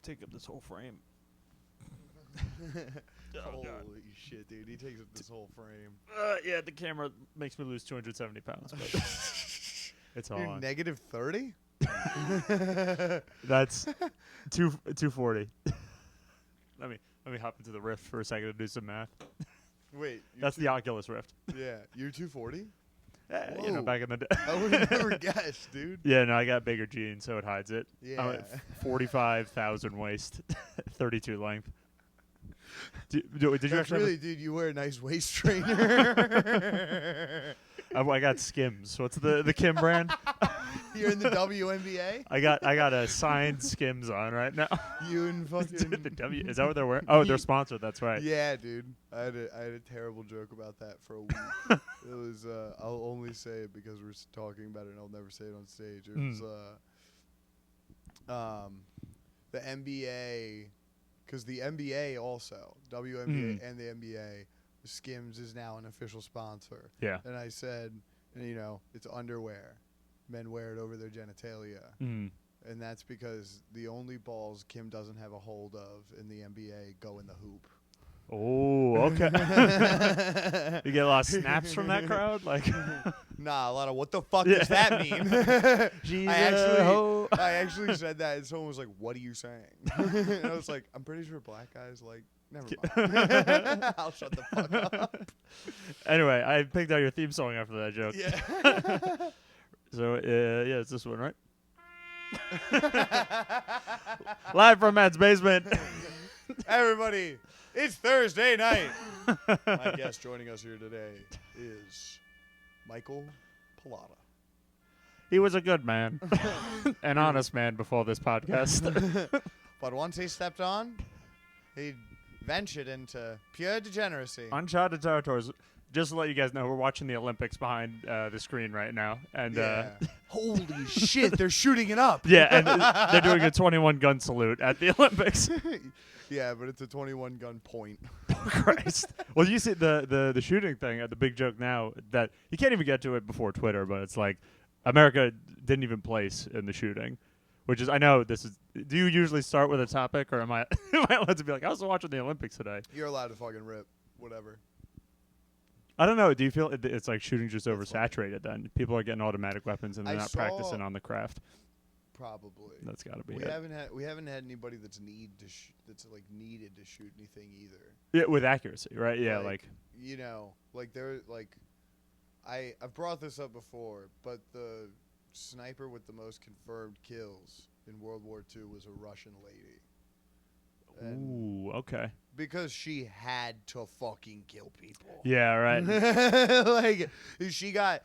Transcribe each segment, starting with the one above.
take up this whole frame. Holy shit, dude. He takes up this whole frame. Yeah, the camera makes me lose 270 pounds. But it's all You're on. negative 30? That's 240. Let me hop into the Rift for a second to do some math. Wait. That's the Oculus Rift. Yeah, you're 240? You know, back in the day. I would have never guessed, dude. Yeah, no, I got bigger jeans, so it hides it. Yeah. I'm at 45,000 waist, 32 length. Did you actually? Really, dude, you wear a nice waist trainer. I got Skims. What's the Kim brand? You're in the WNBA? I got a signed Skims on right now. You and fucking the W. Is that what they're wearing? Oh, they're sponsored. That's right. Yeah, dude. I had a terrible joke about that for a week. It was I'll only say it because we're talking about it, and I'll never say it on stage. It was the NBA, because the NBA also WNBA and the NBA, Skims is now an official sponsor. Yeah. And I said, you know, it's underwear. Men wear it over their genitalia. Mm. And that's because the only balls Kim doesn't have a hold of in the NBA go in the hoop. Oh, okay. You get a lot of snaps from that crowd, like. Nah, a lot of what the fuck does that mean? I actually said that, and someone was like, "What are you saying?" And I was like, "I'm pretty sure black guys like." Never mind. I'll shut the fuck up. Anyway, I picked out your theme song after that joke. Yeah. So yeah, it's this one, right? Live from Matt's basement. Everybody, it's Thursday night. My guest joining us here today is Michael Pallotta. He was a good man, an honest man before this podcast. But once he stepped on, he ventured into pure degeneracy. Uncharted territories. Just to let you guys know, we're watching the Olympics behind the screen right now, and holy shit, they're shooting it up. Yeah, and they're doing a 21 gun salute at the Olympics. Yeah, but it's a 21 gun point. Christ. Well, you see the shooting thing, the big joke now that you can't even get to it before Twitter, but it's like America didn't even place in the shooting, which is, I know this is, do you usually start with a topic, or am I allowed to be like, I was watching the Olympics today? You're allowed to fucking rip, whatever. I don't know. Do you feel it's like shooting just oversaturated then? People are getting automatic weapons and they're not practicing on the craft. Probably. That's got to be we it. haven't had anybody that's needed to shoot anything either. Yeah, with accuracy, right? Yeah, like you know, like there, like I've brought this up before, but the sniper with the most confirmed kills in World War II was a Russian lady. Ooh, okay. Because she had to fucking kill people. Yeah, right. Like she got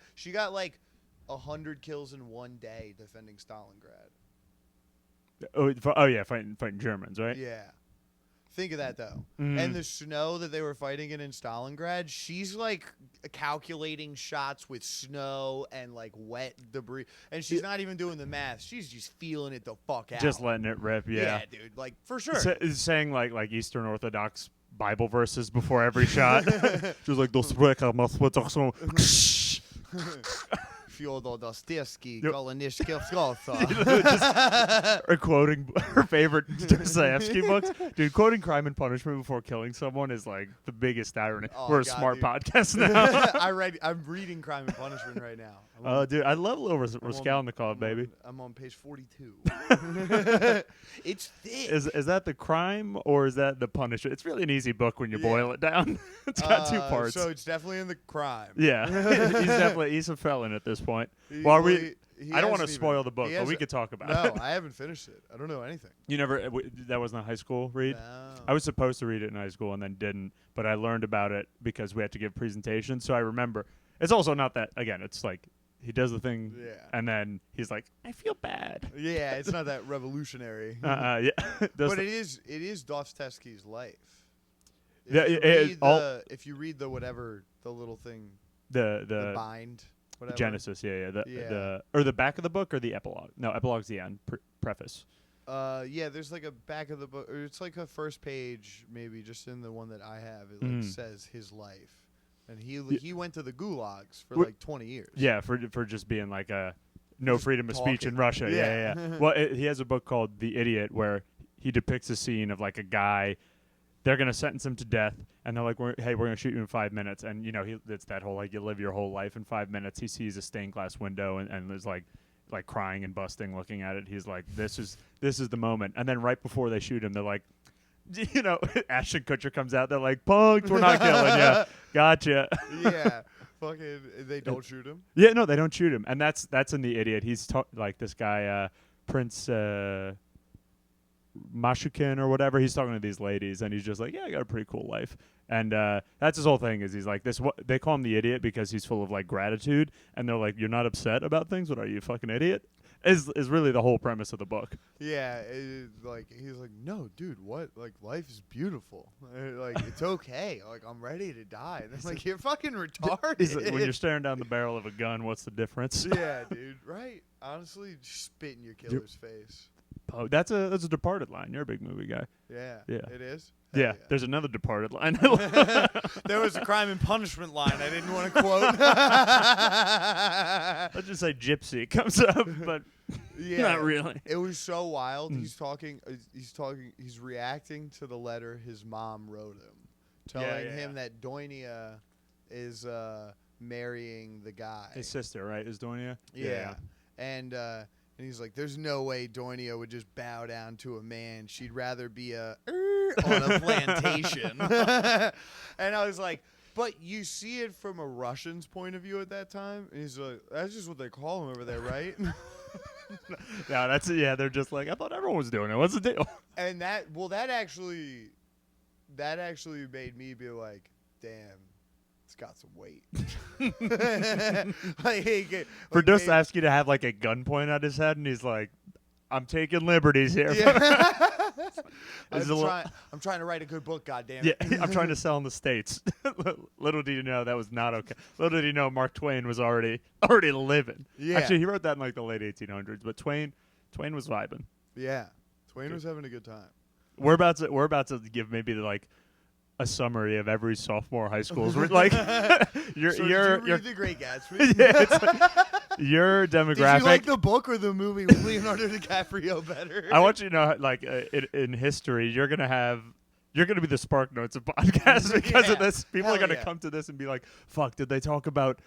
like 100 kills in one day defending Stalingrad. Oh yeah, fighting Germans, right? Yeah. Think of that though. And the snow that they were fighting in Stalingrad, she's like calculating shots with snow and like wet debris, and she's not even doing the math. She's just feeling it the fuck out. Just letting it rip. Yeah, dude. Like for sure. Saying like Eastern Orthodox Bible verses before every shot. She was like, "Dos spreka maswetachson." Fyodor Dostoevsky, Golonishka Or quoting her favorite Dostoevsky books. Dude, quoting Crime and Punishment before killing someone is like the biggest irony. We're a smart podcast now. I'm reading Crime and Punishment right now. Oh, dude, I love a little Raskolnikov, baby. I'm on page 42. It's thick. Is that the crime or is that the punishment? It's really an easy book when you boil it down. It's got two parts. So it's definitely in the crime. Yeah, he's a felon at this point. I don't want to spoil the book, but we could talk about it. No, I haven't finished it. I don't know anything. You never? That wasn't a high school read? No. I was supposed to read it in high school and then didn't, but I learned about it because we had to give presentations, so I remember. It's also not that, again, it's like he does the thing, and then he's like, I feel bad. Yeah, it's not that revolutionary. Yeah. But it is Dostoevsky's life. If you read the whatever, the little thing, the bind, whatever. Genesis, or the back of the book or the epilogue? No, epilogue's the end, preface. Yeah, there's like a back of the book, or it's like a first page, maybe just in the one that I have. It like says his life. And he went to the gulags for like 20 years. Yeah, for just being like no freedom of speech in Russia. Yeah. Well, he has a book called The Idiot where he depicts a scene of like a guy. They're gonna sentence him to death, and they're like, "Hey, we're gonna shoot you in 5 minutes." And it's that whole like you live your whole life in 5 minutes. He sees a stained glass window and there's like crying and busting, looking at it. He's like, "This is the moment." And then right before they shoot him, they're like, Ashton Kutcher comes out. They're like, "Punked, we're not killing you. Gotcha." Yeah, fucking. They don't shoot him. Yeah, no, they don't shoot him, and that's in The Idiot. He's like this guy, Prince. Mashukin or whatever, he's talking to these ladies and he's just like, yeah, I got a pretty cool life. And that's his whole thing is he's like this. They call him the idiot because he's full of like gratitude, and they're like, you're not upset about things? What are you, fucking idiot? Is really the whole premise of the book. Yeah, like he's like, no, dude, what? Like life is beautiful. Like it's okay. Like I'm ready to die. And I'm like, you're fucking retarded. Like, when you're staring down the barrel of a gun, what's the difference? Yeah, dude. Right. Honestly, just spit in your killer's face. Oh, that's a Departed line. You're a big movie guy. Yeah. Yeah. It is? Yeah. There's another Departed line. There was a Crime and Punishment line I didn't want to quote. Let's just say Gypsy comes up, but not really. It was so wild. He's reacting to the letter his mom wrote him, telling him that Doinia is marrying the guy. His sister, right? Is Doinia? Yeah. And he's like, there's no way Doinia would just bow down to a man. She'd rather be on a plantation. And I was like, but you see it from a Russian's point of view at that time? And he's like, that's just what they call him over there, right? No, they're just like, I thought everyone was doing it. What's the deal? And that actually made me be like, damn. It's got some weight. For Dostoevsky to have like a gun point at his head, and he's like, "I'm taking liberties here." Yeah. I'm trying to write a good book. Goddamn it. Yeah, I'm trying to sell in the States. Little did you know that was not okay. Little did you know Mark Twain was already living. Yeah. Actually, he wrote that in like the late 1800s. But Twain was vibing. Yeah, Twain was having a good time. We're about to give maybe a summary of every sophomore high school's like you're read The Great Gatsby. Yeah, it's like, your demographic. Did you like the book or the movie with Leonardo DiCaprio better? I want you to know, like in history, you're gonna be the Spark Notes of podcasts because of this. People are gonna come to this and be like, "Fuck, did they talk about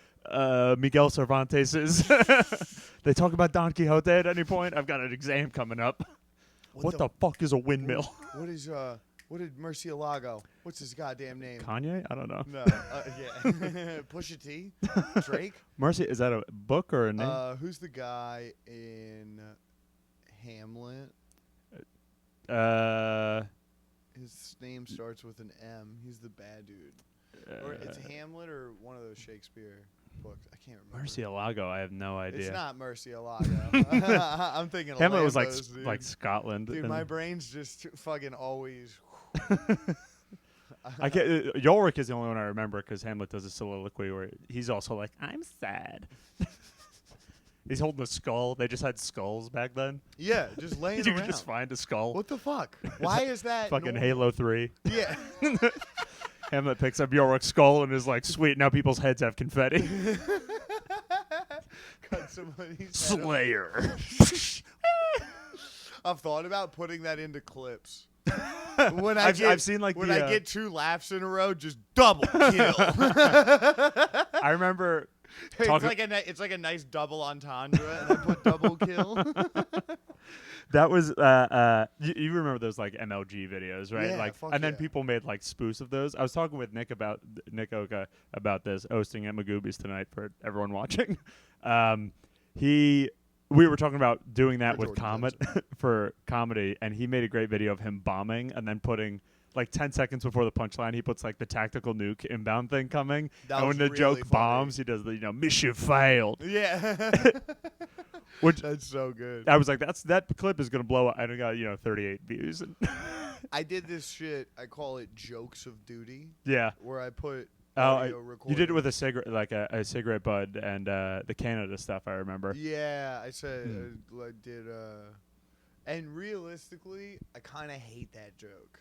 Miguel Cervantes's? They talk about Don Quixote at any point? I've got an exam coming up. What the fuck is a windmill? What did Murcielago? What's his goddamn name? Kanye? I don't know. No. Yeah. Pusha T? Drake? Mercy, is that a book or a name? Who's the guy in Hamlet? His name starts with an M. He's the bad dude. Or it's Hamlet or one of those Shakespeare books. I can't remember. Murcielago, I have no idea. It's not Murcielago. I'm thinking Hamlet was like Scotland. Dude, my brain's just fucking always... I can't. Yorick is the only one I remember because Hamlet does a soliloquy where he's also like, "I'm sad." He's holding a skull. They just had skulls back then. Yeah, just laying around. You could just find a skull. What the fuck? Why is that? Fucking Halo 3. Yeah. Hamlet picks up Yorick's skull and is like, "Sweet, now people's heads have confetti." Cut somebody's Slayer. I've thought about putting that into clips. I've seen like when I get 2 laughs in a row, just double kill. I remember. It's like a nice double entendre, and I put double kill. That was you remember those like MLG videos, right? Yeah, and then people made like spoofs of those. I was talking with Nick Oka about this, hosting at Magoobies tonight for everyone watching. We were talking about doing that with for comedy, and he made a great video of him bombing and then putting like 10 seconds before the punchline, he puts like the tactical nuke inbound thing coming. And when the joke bombs, he does the mission failed. Yeah. Which that's so good. I was like, that clip is gonna blow up. I got 38 views. I did this shit. I call it jokes of duty. Yeah. Where I put. You did it with a cigarette, like a cigarette bud, and the Canada stuff. I remember. Yeah, I said I did. And realistically, I kind of hate that joke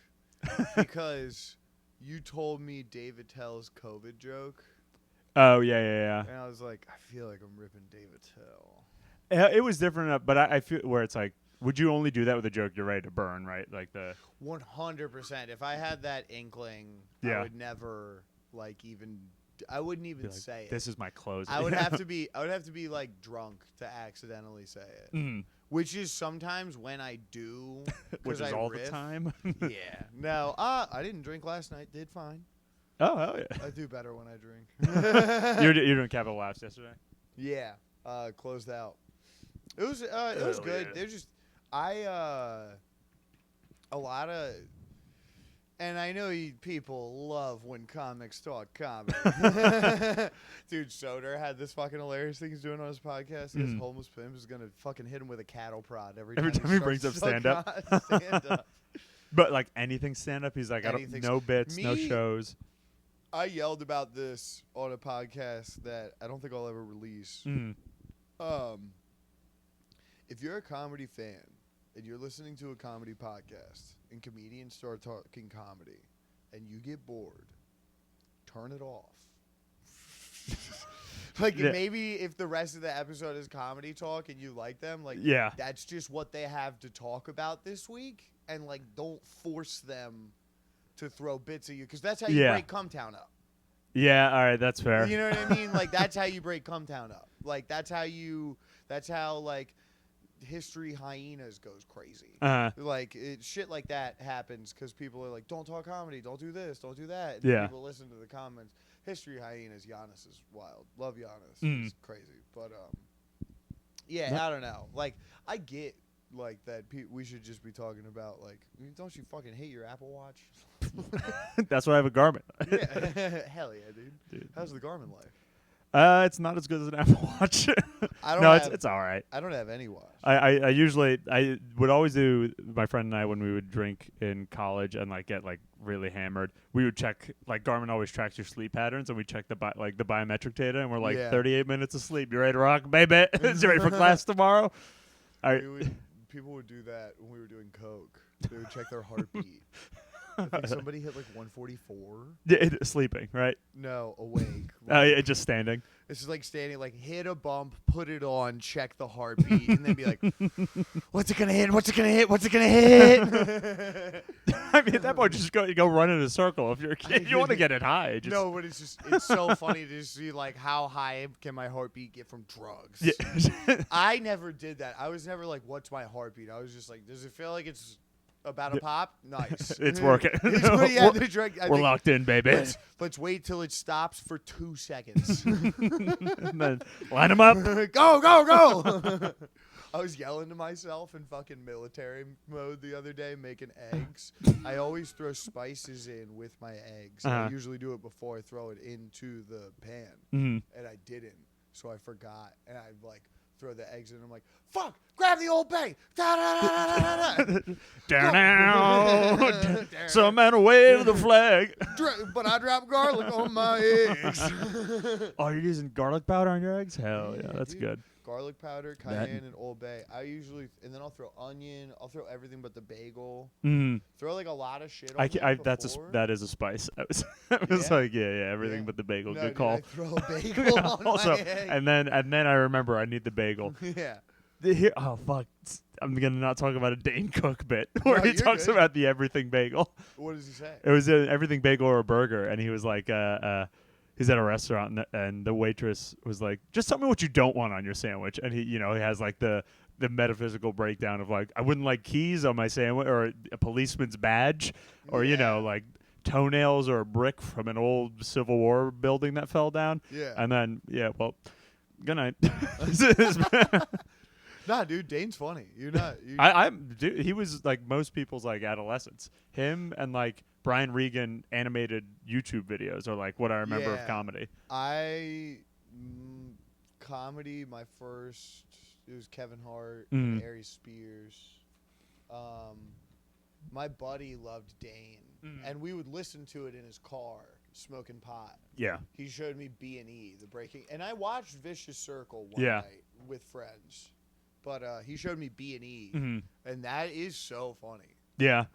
because you told me Dave Attell's COVID joke. Oh yeah. And I was like, I feel like I'm ripping Dave Attell. It was different, but I feel where it's like would you only do that with a joke you're ready to burn, right? Like the 100%. If I had that inkling, Yeah. I would never even. I wouldn't even like, say it. this is my close. I would have to be. I would have to be like drunk to accidentally say it. Mm. Which is sometimes when I do. Which is I all riff. the time. Yeah. No. I didn't drink last night. Did fine. Oh, hell yeah. I do better when I drink. You're doing Capital Laughs yesterday? Yeah. Closed out. It was good. Yeah. They're just a lot of, and I know people love when comics talk comedy. Dude, Soder had this fucking hilarious thing he's doing on his podcast. His homeless pimp is gonna fucking hit him with a cattle prod every time he brings up stand up. But like anything stand up, he's like, no bits, no shows. I yelled about this on a podcast that I don't think I'll ever release. If you're a comedy fan and you're listening to a comedy podcast and comedians start talking comedy and you get bored, turn it off. Maybe if the rest of the episode is comedy talk and you like them, that's just what they have to talk about this week, and don't force them to throw bits at you, because that's how you break Cumtown up. Yeah, all right, that's fair. You know what I mean? That's how you break Cumtown up. That's how History Hyenas goes crazy. Shit like that happens because people are like, don't talk comedy, don't do this, don't do that. And people listen to the comments. History Hyenas, Giannis is wild. Love Giannis. He's crazy. But, I don't know. I get, that we should just be talking about, don't you fucking hate your Apple Watch? That's why I have a Garmin. Yeah. Hell yeah, dude. How's the Garmin life? It's not as good as an Apple Watch. It's all right. I don't have any watch. I would always do, my friend and I, when we would drink in college and get really hammered, we would check, Garmin always tracks your sleep patterns, and we check the biometric data, and we're 38 minutes of sleep. You ready to rock, baby? You ready for class tomorrow? People would do that when we were doing coke. They would check their heartbeat. I think somebody hit 144. Yeah, sleeping, right? No, awake. Just standing. It's just standing, hit a bump, put it on, check the heartbeat, and then be like, what's it gonna hit? What's it gonna hit? What's it gonna hit? I mean, at that point, just go run in a circle. If you're a kid, you want to get it high. No, but it's so funny to see how high can my heartbeat get from drugs. Yeah. I never did that. I was never what's my heartbeat? I was just does it feel like it's about a pop? Nice. It's working. We're locked in, baby. Let's wait till it stops for 2 seconds. And then line them up. Go. I was yelling to myself in fucking military mode the other day, making eggs. I always throw spices in with my eggs. I usually do it before I throw it into the pan. And I didn't, so I forgot. And I throw the eggs in, and I'm like, fuck, grab the Old Bay. Down. Some man wave the flag. But I drop garlic on my eggs. Oh, you're using garlic powder on your eggs? Hell yeah, that's dude. good. Garlic powder, cayenne, and Old Bay. And then I'll throw onion. I'll throw everything but the bagel. Throw a lot of shit on that is a spice. I was everything but the bagel. Good call. I throw a bagel on my egg. And then I remember I need the bagel. Yeah. Oh fuck! I'm gonna not talk about a Dane Cook bit where he talks about the everything bagel. What does he say? It was an everything bagel or a burger, and he was he's at a restaurant, and the waitress was like, "Just tell me what you don't want on your sandwich." And he has the metaphysical breakdown of I wouldn't like keys on my sandwich, or a policeman's badge, or toenails or a brick from an old Civil War building that fell down. Yeah. And then good night. Nah, dude, Dane's funny. You're not. Dude, he was most people's adolescence. Him and Brian Regan animated YouTube videos are what I remember of comedy. Comedy, my first, it was Kevin Hart and Aries Spears. My buddy loved Dane, and we would listen to it in his car, smoking pot. Yeah. He showed me B&E, the breaking, and I watched Vicious Circle one night with friends. But he showed me B&E, and that is so funny. Yeah.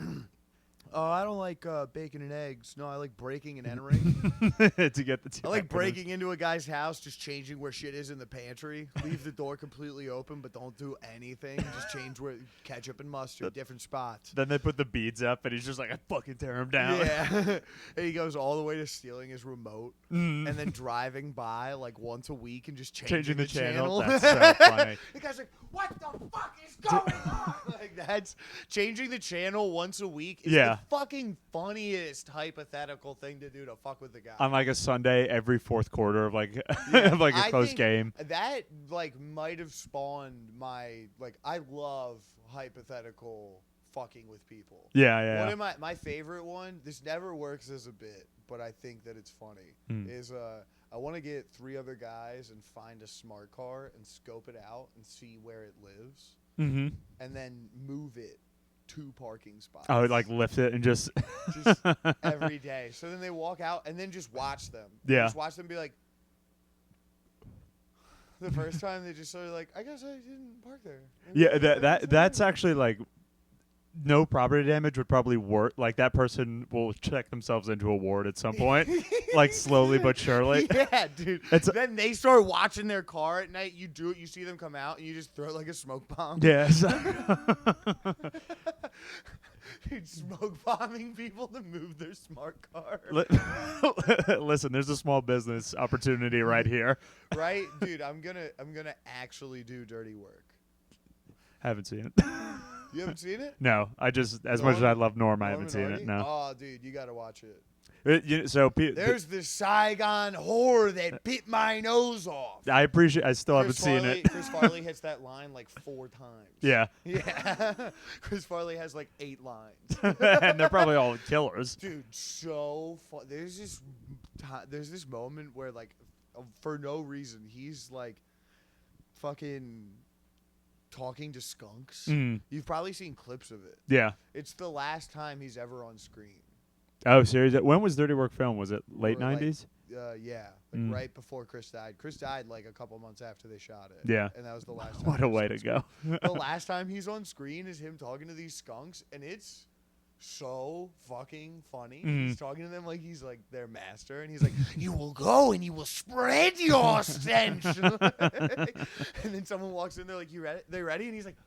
I don't like bacon and eggs. No, I like breaking and entering. to get the two I like acronyms. breaking into a guy's house, just changing where shit is in the pantry. Leave the door completely open, but don't do anything. Just change where ketchup and mustard, different spots. Then they put the beads up, and he's just like, I fucking tear him down. Yeah. And he goes all the way to stealing his remote and then driving by like once a week and just changing the the channel. That's so funny. The guy's like, what the fuck is going on? Like, that's changing the channel once a week is the fucking funniest hypothetical thing to do to fuck with the guy. On like a Sunday every fourth quarter of like of like a close game. That like might have spawned my like I love hypothetical fucking with people. Yeah. One of my favorite one, this never works as a bit, but I think that it's funny, is I want to get 3 other guys and find a smart car and scope it out and see where it lives. Mm-hmm. And then move it 2 parking spots. Oh, like lift it and just every day. So then they walk out and then just watch them. Yeah. Just watch them be like, the first time they just sort of like, I guess I didn't park there. Yeah, that's actually like no property damage would probably work. Like that person will check themselves into a ward at some point, like slowly but surely. Yeah, dude. Then they start watching their car at night. You do it. You see them come out, and you just throw like a smoke bomb. Yes. Dude, smoke bombing people to move their smart car. Listen, there's a small business opportunity right here. Right, dude. I'm gonna actually do dirty work. Haven't seen it. You haven't seen it? No, I just as much as I love Norm, I haven't seen it. No. Oh, dude, you gotta watch it. There's this Saigon whore that bit my nose off. I appreciate. I still haven't seen it. Chris Farley hits that line like 4 times. Yeah. Yeah. Chris Farley has like 8 lines. And they're probably all killers. Dude, so fun. There's this moment where like for no reason he's like fucking talking to skunks. You've probably seen clips of it. Yeah. It's the last time he's ever on screen. Oh, seriously? When was Dirty Work filmed? Was it late 90s? Yeah, right before Chris died. Chris died like a couple months after they shot it. Yeah. And that was the last time. What a way to go. The last time he's on screen is him talking to these skunks, and it's so fucking funny. He's talking to them like he's like their master, and he's like, you will go and you will spread your stench. And then someone walks in, they're like, you ready? They ready? And he's like,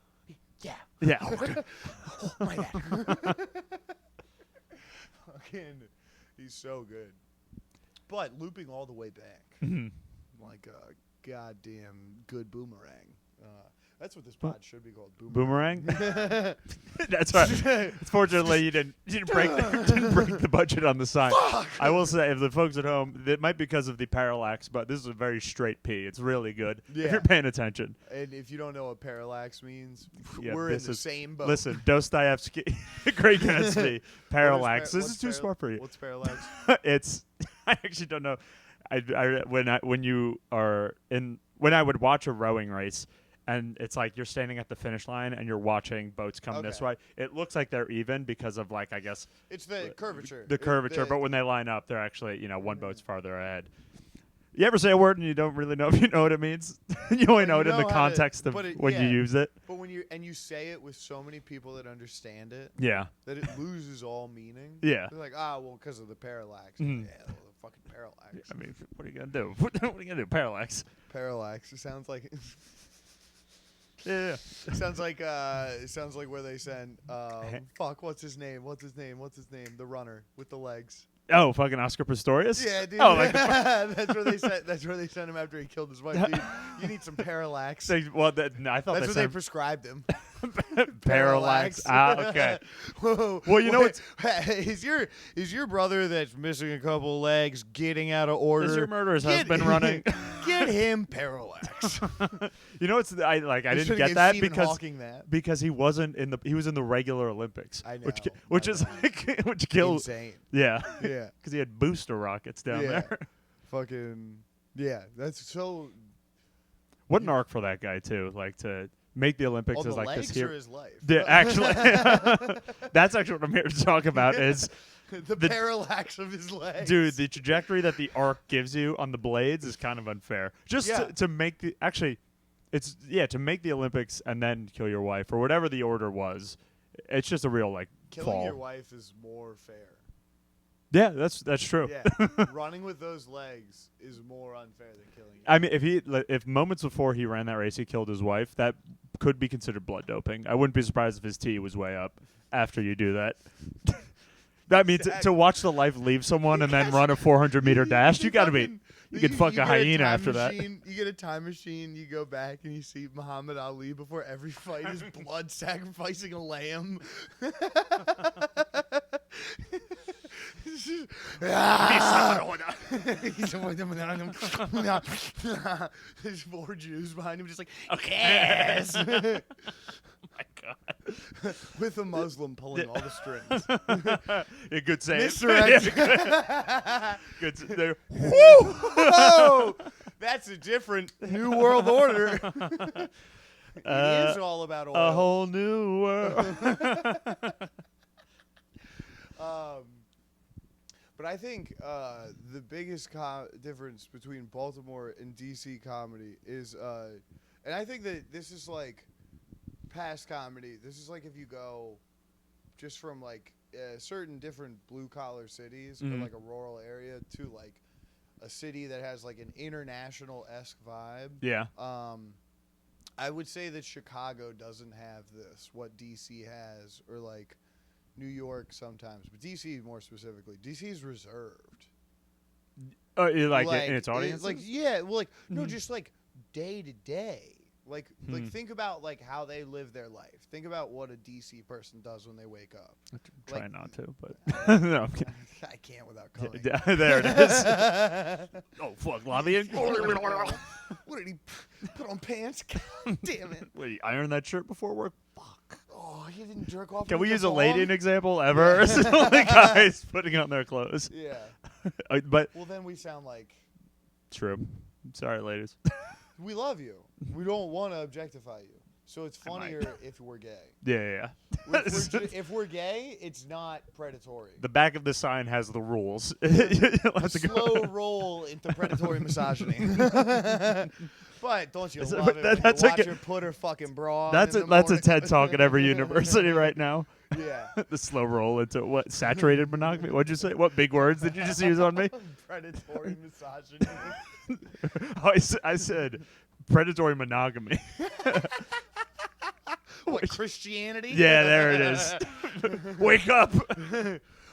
yeah. Yeah. Oh, my bad. He's so good. But looping all the way back, like a goddamn good boomerang. That's what this pod should be called. Boomerang? That's right. Fortunately, you didn't break the budget on the sign. Fuck! I will say, if the folks at home, it might be because of the parallax, but this is a very straight P. It's really good if you're paying attention. And if you don't know what parallax means, yeah, we're in the same boat. Listen, Dostoevsky, Great Gatsby, parallax. This is too smart for you. What's parallax? It's. I actually don't know. When I would watch a rowing race. And it's like you're standing at the finish line and you're watching boats come this way. It looks like they're even because of like, I guess. It's the curvature. The curvature. But when they line up, they're actually, one boat's farther ahead. You ever say a word and you don't really know if you know what it means? You only know it in the context of when you use it. But when you say it with so many people that understand it. Yeah. That it loses all meaning. Yeah. They're like, well, because of the parallax. Yeah, the fucking parallax. I mean, what are you going to do? What are you going to do? Parallax. Parallax. It sounds like... Yeah. It sounds like where they send fuck, what's his name? The runner with the legs. Oh, fucking Oscar Pistorius? Yeah, dude. Oh, like that's where they sent him after he killed his wife. Dude, you need some parallax. I thought that's what they prescribed him. Parallax. Okay. Whoa. Well, you know what? Is your brother that's missing a couple legs getting out of order? Is your murderer's husband running? Get him parallax. You know what's I didn't get that because he wasn't he was in the regular Olympics. I know. Which is like which kills. Insane. Yeah. Yeah. Because he had booster rockets down there. Fucking yeah. That's so. What an arc for that guy too. Like to make the Olympics as like this his life. Yeah, actually, that's actually what I'm here to talk about. Is the parallax of his legs. Dude, the trajectory that the arc gives you on the blades is kind of unfair. Just to make the to make the Olympics and then kill your wife or whatever the order was. It's just a real like Killing your wife is more fair. Yeah, that's true. Yeah, running with those legs is more unfair than killing you. I mean, if moments before he ran that race he killed his wife, that could be considered blood doping. I wouldn't be surprised if his T was way up after you do that. That means to watch the life leave someone and then run a 400-meter dash, you gotta be. You could fuck a hyena after that. You get a time machine, you go back and you see Muhammad Ali before every fight is blood sacrificing a lamb. There's 4 Jews behind him just like, yes! Oh my God. With a Muslim pulling all the strings. Yeah, good save. Misdirect. Good save. Woo! That's a different New World Order. It is all about oil. A whole new world. But I think the biggest difference between Baltimore and DC comedy is, and I think that this is like past comedy. This is like if you go just from like certain different blue collar cities or like a rural area to like a city that has like an international-esque vibe. Yeah. I would say that Chicago doesn't have this, what DC has, or like New York sometimes, but DC more specifically. DC is reserved. Like in its audience? No, just like day to day. Like think about like how they live their life. Think about what a DC person does when they wake up. Try not to, but no, I can't without coming. There it is. Oh fuck, lobbying. What did he put on pants? God damn it! Wait, he ironed that shirt before work? Fuck. Oh, he didn't jerk off. Can we use a lady an example ever? It's the only guys putting on their clothes. Yeah. But well, then we sound like. True. Sorry, ladies. We love you. We don't want to objectify you. So it's funnier if we're gay. Yeah. If we're gay, it's not predatory. The back of the sign has the rules. Slow roll into predatory misogyny. But don't you love it? Watch her put her fucking bra on. That's a TED Talk at every university right now. Yeah. The slow roll into what? Saturated monogamy? What'd you say? What big words did you just use on me? Predatory misogyny. I said predatory monogamy. What, Christianity? Yeah, there it is. Wake up.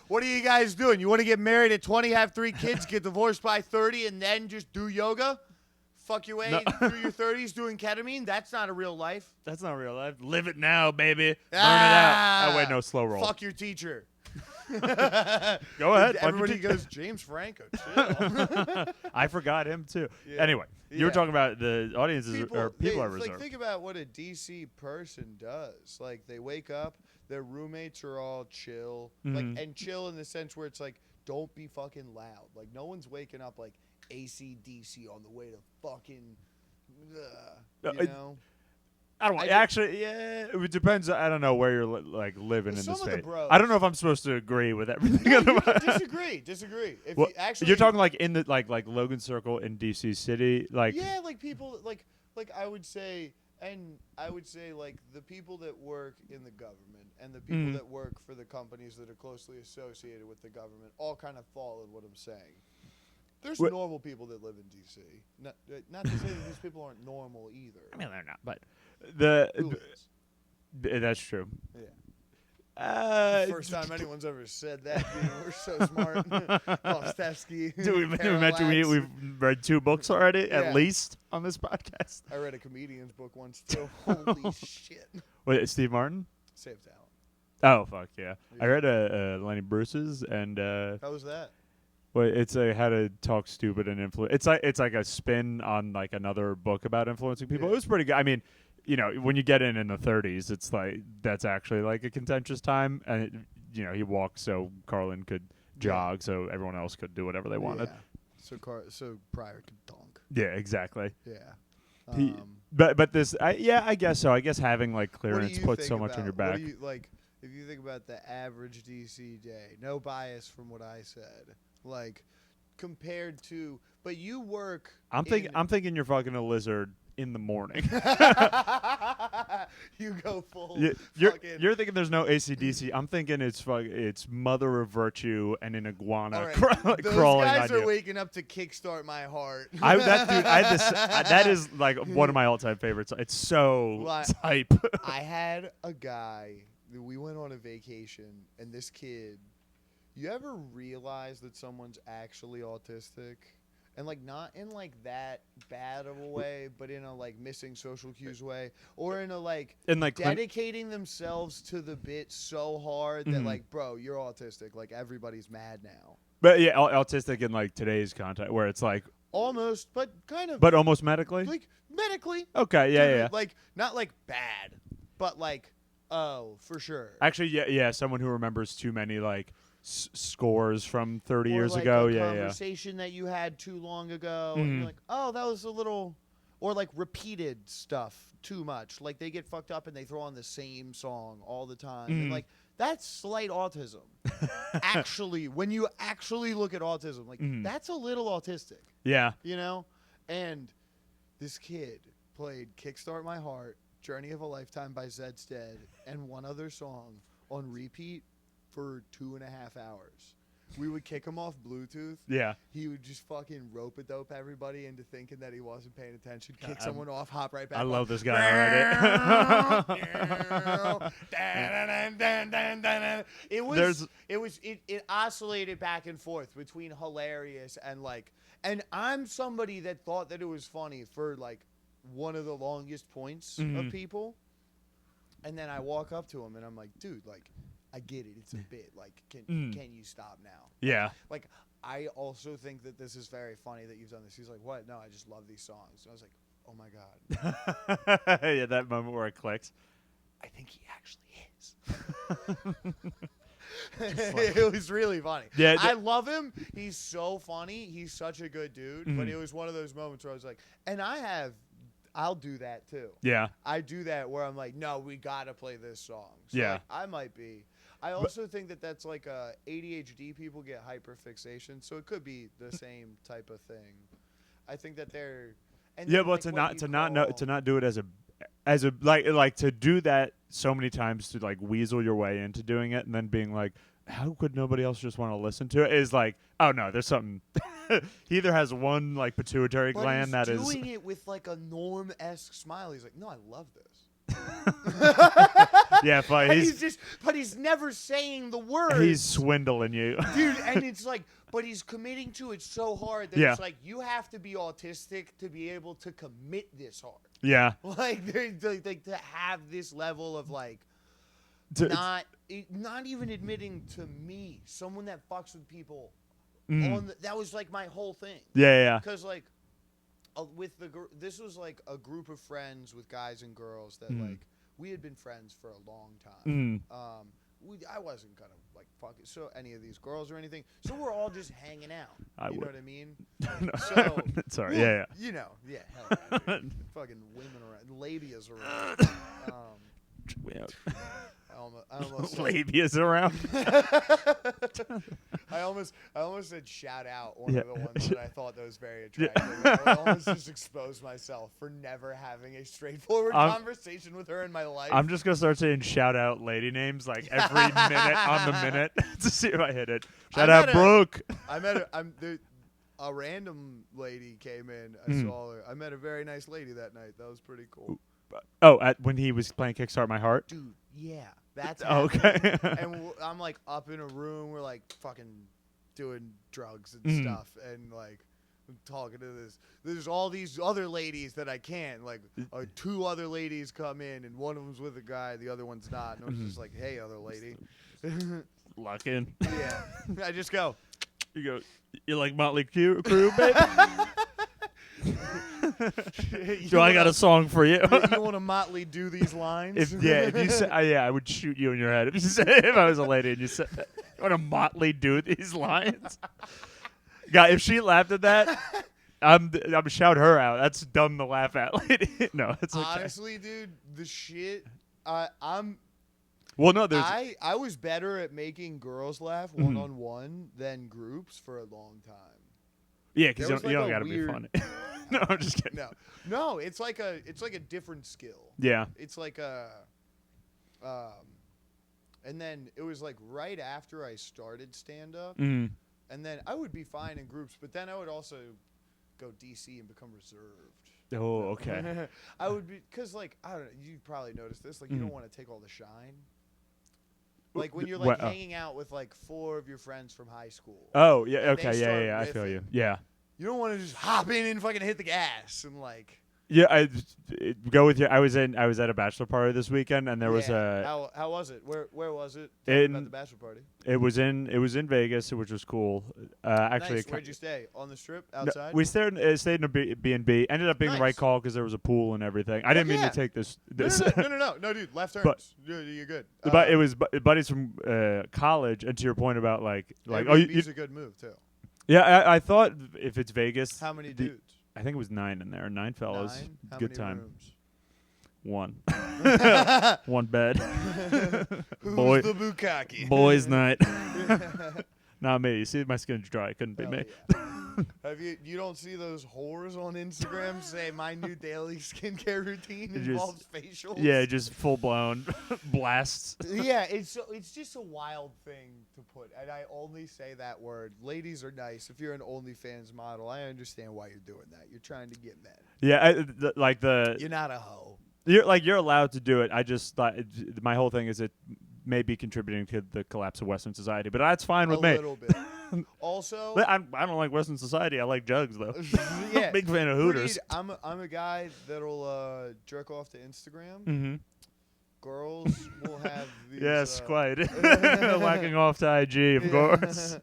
What are you guys doing? You want to get married at 20, have 3 kids, get divorced by 30, and then just do yoga? Fuck your way through your 30s doing ketamine? That's not a real life. That's not real life. Live it now, baby. Burn it out. Oh, wait, no, slow roll. Fuck your teacher. Go ahead. Everybody goes, James Franco, chill. I forgot him, too. Yeah. Anyway, you were talking about the audiences people are reserved. Like, think about what a DC person does. Like, they wake up, their roommates are all chill. Like, and chill in the sense where it's like, don't be fucking loud. Like, no one's waking up like AC/DC on the way to fucking, you know? I don't actually. Yeah, it depends. I don't know where you're living in the state. I don't know if I'm supposed to agree with everything. No, disagree. If well, you actually, you're talking like in the like Logan Circle in DC City, like yeah, like people like I would say, and I would say like the people that work in the government and the people that work for the companies that are closely associated with the government all kind of fall in what I'm saying. There's normal people that live in D.C. Not to say that these people aren't normal either. I mean, they're not, but that's true. Yeah. First time anyone's ever said that. Dude, we're so smart. Ostevsky. Dude, we mentioned we've read 2 books already, at least, on this podcast. I read a comedian's book once, too. Holy shit. Wait, Steve Martin? Save Talent. Oh, fuck, yeah. I read Lenny Bruce's, and... how was that? Well, it's how to talk stupid and influence. It's like a spin on like another book about influencing people. Yeah. It was pretty good. I mean, you know, when you get in the 30s, it's like that's actually like a contentious time, and he walked so Carlin could jog, so everyone else could do whatever they wanted. Yeah. So Pryor could dunk. Yeah, exactly. Yeah. But this, I guess so. I guess having like clearance puts so much on your back. What do you, like, if you think about the average DC day, no bias from what I said. Like, compared to, but you work. I'm thinking you're fucking a lizard in the morning. You go full. You're thinking there's no AC/DC. I'm thinking it's Mother of Virtue and an iguana Right. Those crawling guys on are you. waking up to Kickstart My Heart. That is like one of my all-time favorites. It's so hype. I had a guy. We went on a vacation, and this kid. You ever realize that someone's actually autistic? And, like, not in, like, that bad of a way, but in a, like, missing social cues way. Or in a, like dedicating themselves to the bit so hard that, like, bro, you're autistic. Like, everybody's mad now. But, yeah, autistic in, like, today's context, where it's, like... Almost, but kind of... But almost medically? Like, medically. Okay, yeah. Like, not, like, bad, but, like, oh, for sure. Actually, yeah, someone who remembers too many, like... scores from 30 years like ago. A conversation that you had too long ago. And you're like, oh, that was a little... Or like repeated stuff too much. Like they get fucked up and they throw on the same song all the time. And like, that's slight autism. Actually, when you actually look at autism, like that's a little autistic. Yeah. You know? And this kid played Kickstart My Heart, Journey of a Lifetime by Zed Stead, and one other song on repeat for 2.5 hours. We would kick him off Bluetooth. Yeah. He would just fucking rope-a-dope everybody into thinking that he wasn't paying attention, kick someone off, hop right back. I love this guy already. It oscillated back and forth between hilarious and like, and I'm somebody that thought that it was funny for like one of the longest points of people. And then I walk up to him and I'm like, dude, like, I get it. It's a bit. Like, can you stop now? Yeah. Like, I also think that this is very funny that you've done this. He's like, what? No, I just love these songs. And I was like, oh, my God. Yeah, that moment where it clicks. I think he actually is. It was really funny. Yeah, I love him. He's so funny. He's such a good dude. But it was one of those moments where I was like, and I'll do that too. Yeah. I do that where I'm like, no, we got to play this song. So like, I might be. I also think that that's like ADHD people get hyperfixation. So it could be the same type of thing. I think that they're. And yeah, but like to not do it as a like to do that so many times to like weasel your way into doing it and then being like, how could nobody else just want to listen to it? Is like, oh no, there's something. He either has one like pituitary gland that is doing it with like a Norm-esque smile. He's like, no, I love this. Yeah, but he's never saying the words. He's swindling you, dude. And it's like, but he's committing to it so hard that it's like you have to be autistic to be able to commit this hard. Yeah, like to have this level of like not even admitting to me, someone that fucks with people. That was like my whole thing. Yeah. Because like with this was like a group of friends with guys and girls that like we had been friends for a long time. I wasn't gonna like fuck it, so any of these girls or anything. So we're all just hanging out. You know what I mean? No. So sorry. Yeah. You know. Yeah. Hell yeah, fucking women around, labias around. I almost labias around. I almost said shout out one of the ones that I thought that was very attractive. I almost just exposed myself for never having a straightforward conversation with her in my life. I'm just gonna start saying shout out lady names like every minute on the minute to see if I hit it. Shout out Brooke. A random lady came in. I saw her. I met a very nice lady that night. That was pretty cool. Oh, when he was playing Kickstart My Heart? Dude, yeah. That's okay. And I'm like up in a room. We're like fucking doing drugs and stuff. And like I'm talking to this. There's all these other ladies that I can't. Like 2 other ladies come in and one of them's with a guy. The other one's not. And I'm just like, hey, other lady. Lock in. Yeah. I just go. You go, you like Motley Crue, babe? Do I got a song for you? You want to Motley do these lines? If you said, I would shoot you in your head if I was a lady and you said, "You want to Motley do these lines?" God, if she laughed at that, I'm shout her out. That's dumb to laugh at, lady. No, it's okay. Honestly, dude, the shit. Well, no, there's. I was better at making girls laugh one-on-one than groups for a long time. Yeah, because There was, you don't like, a got to be weird- funny. No, I'm just kidding. No, it's like a different skill. Yeah. It's like a, and then it was like right after I started stand up, Mm. and then I would be fine in groups, but then I would also go DC and become reserved. Oh, okay. I would be because like I don't know. You probably noticed this. Like you don't want to take all the shine. Like when you're like hanging out with like 4 of your friends from high school. Oh, yeah. and they Okay. start Yeah. I feel riffing. you. Yeah. You don't want to just hop in and fucking hit the gas and like. Yeah. Go with you. I was at a bachelor party this weekend, and there was How was it? Where was it? Tell me about the bachelor party. It was in Vegas, which was cool. Actually, Nice. Where'd you stay? On the strip? No, Outside? we stayed in a B&B. Ended up being the right Nice. call because there was a pool and everything. I didn't mean yeah. to take this. No, dude. Left turns. But- You're good. But it was buddies from college, and to your point about like Airbnb's a good move too. yeah, I thought if it's Vegas, How many dudes? I think it was 9 in there, 9 fellas. 9? How Good many time. rooms? 1, 1 bed. Who's Boy- the bukkake? Boys' night. Not me. You see, my skin's dry. Couldn't be Hell me. yeah. Have you don't see those whores on Instagram say my new daily skincare routine It just- involves facials? Yeah, just full blown blasts. Yeah, it's just a wild thing to put, and I only say that word. Ladies are nice. If you're an OnlyFans model, I understand why you're doing that. You're trying to get men. Yeah, You're not a hoe. You're allowed to do it. I just thought my whole thing is it may be contributing to the collapse of Western society, but that's fine with A me. little bit. Also, I don't like Western society. I like jugs though. yeah, Big fan of Hooters. I'm a guy that'll jerk off to Instagram. Mm-hmm. Girls will have these. Yes, quite. Whacking off to IG, of course.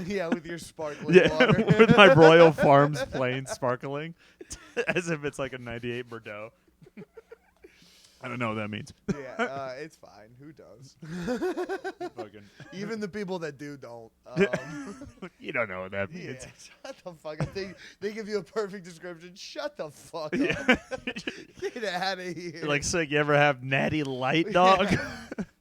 Yeah, with your sparkling Yeah, water. with my Royal Farms plain sparkling, as if it's like a '98 Bordeaux. I don't know what that means. Yeah, it's fine. Who does? Fucking. Even the people that do don't. You don't know what that Yeah, means. shut the fuck up. They give you a perfect description. Shut the fuck Yeah. up. Get out of here. Like, sick. You ever have Natty Light, dog?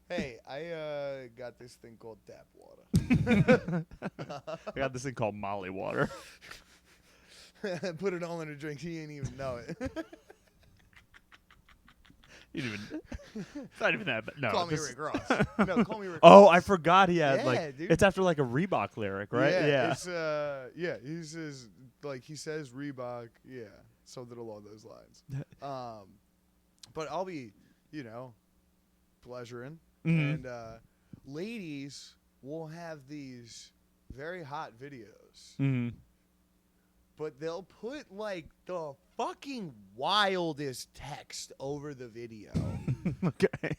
Hey, I got this thing called tap water. I got this thing called Molly water. Put it all in a drink. He ain't even know it. You didn't even. It's not even that bad. No. Call me this- Rick Ross. No, call me Rick Oh, Ross. I forgot he had Yeah, dude. it's after like a Reebok lyric, right? Yeah. It's, he says Reebok, yeah, something along those lines. But I'll be, pleasuring, Mhm. and ladies will have these very hot videos, Mhm. but they'll put like the fucking wildest text over the video. Okay.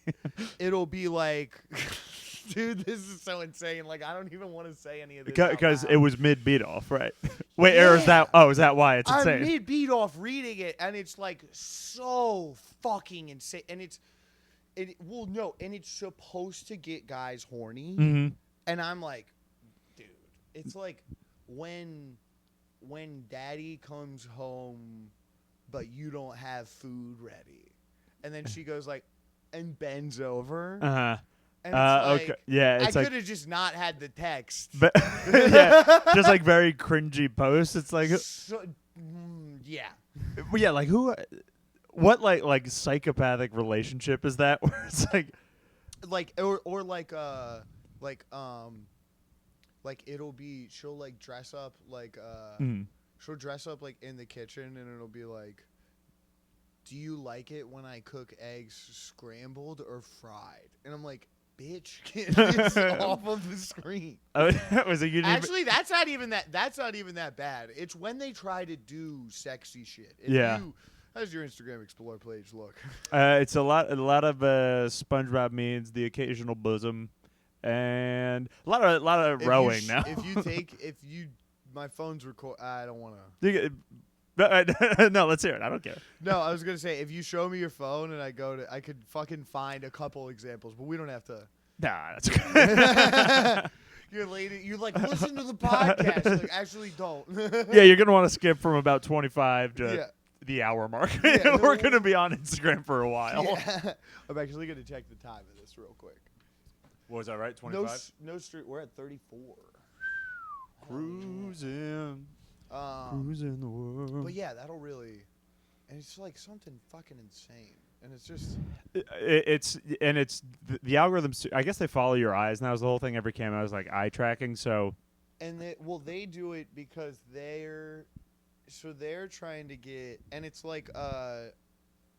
It'll be like, dude, this is so insane. Like, I don't even want to say any of this. Because out it loud. was mid beat off, right? Wait, or is that? Oh, is that why it's I'm insane? mid beat off reading it, and it's like so fucking insane. And it's supposed to get guys horny. Mm-hmm. And I'm like, dude, it's like when daddy comes home, but you don't have food ready, and then she goes like, and bends over. Uh huh. And it's like, Okay. Yeah, I it's like. could have just not had the text. But yeah, just like very cringy posts. It's like, Yeah. well, yeah, like who, what like psychopathic relationship is that? Where it's like like it'll be she'll like dress up like mm. she'll dress up like in the kitchen, and it'll be like, do you like it when I cook eggs scrambled or fried? And I'm like, bitch, get this off of the screen. Was it Actually, that's not even that bad. It's when they try to do sexy shit. Yeah. How's your Instagram Explore page look? It's a lot of SpongeBob memes, the occasional bosom, and a lot of rowing now. My phone's record. I don't want to. No, let's hear it. I don't care. No, I was gonna say, if you show me your phone and I could fucking find a couple examples, but we don't have to. Nah, that's okay. You're listen to the podcast. Like, actually, don't. Yeah, you're gonna want to skip from about 25 to Yeah. the hour mark. Yeah, We're gonna be on Instagram for a while. Yeah. I'm actually gonna check the time of this real quick. What was that, right? 25? No street. We're at 34. Cruising. Cruising the world. But yeah, that'll really, and it's like something fucking insane, and it's just. It's the algorithms. I guess they follow your eyes now. Is the whole thing. Every camera is like eye tracking. So. And they do it because they're trying to get, and it's like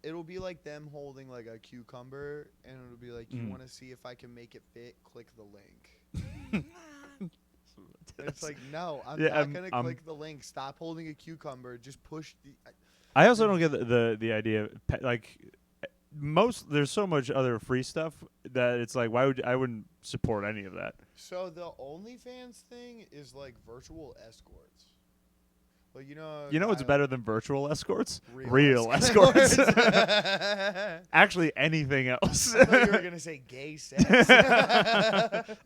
it'll be like them holding like a cucumber, and it'll be like, you want to see if I can make it fit? Click the link. And it's like, no, I'm not gonna click the link. Stop holding a cucumber. Just push the. I also don't get the idea. Like there's so much other free stuff that it's like, I wouldn't support any of that. So the OnlyFans thing is like virtual escorts. Well, you know what's better than virtual escorts? Real escorts. Actually, anything else. I thought you were gonna say gay sex.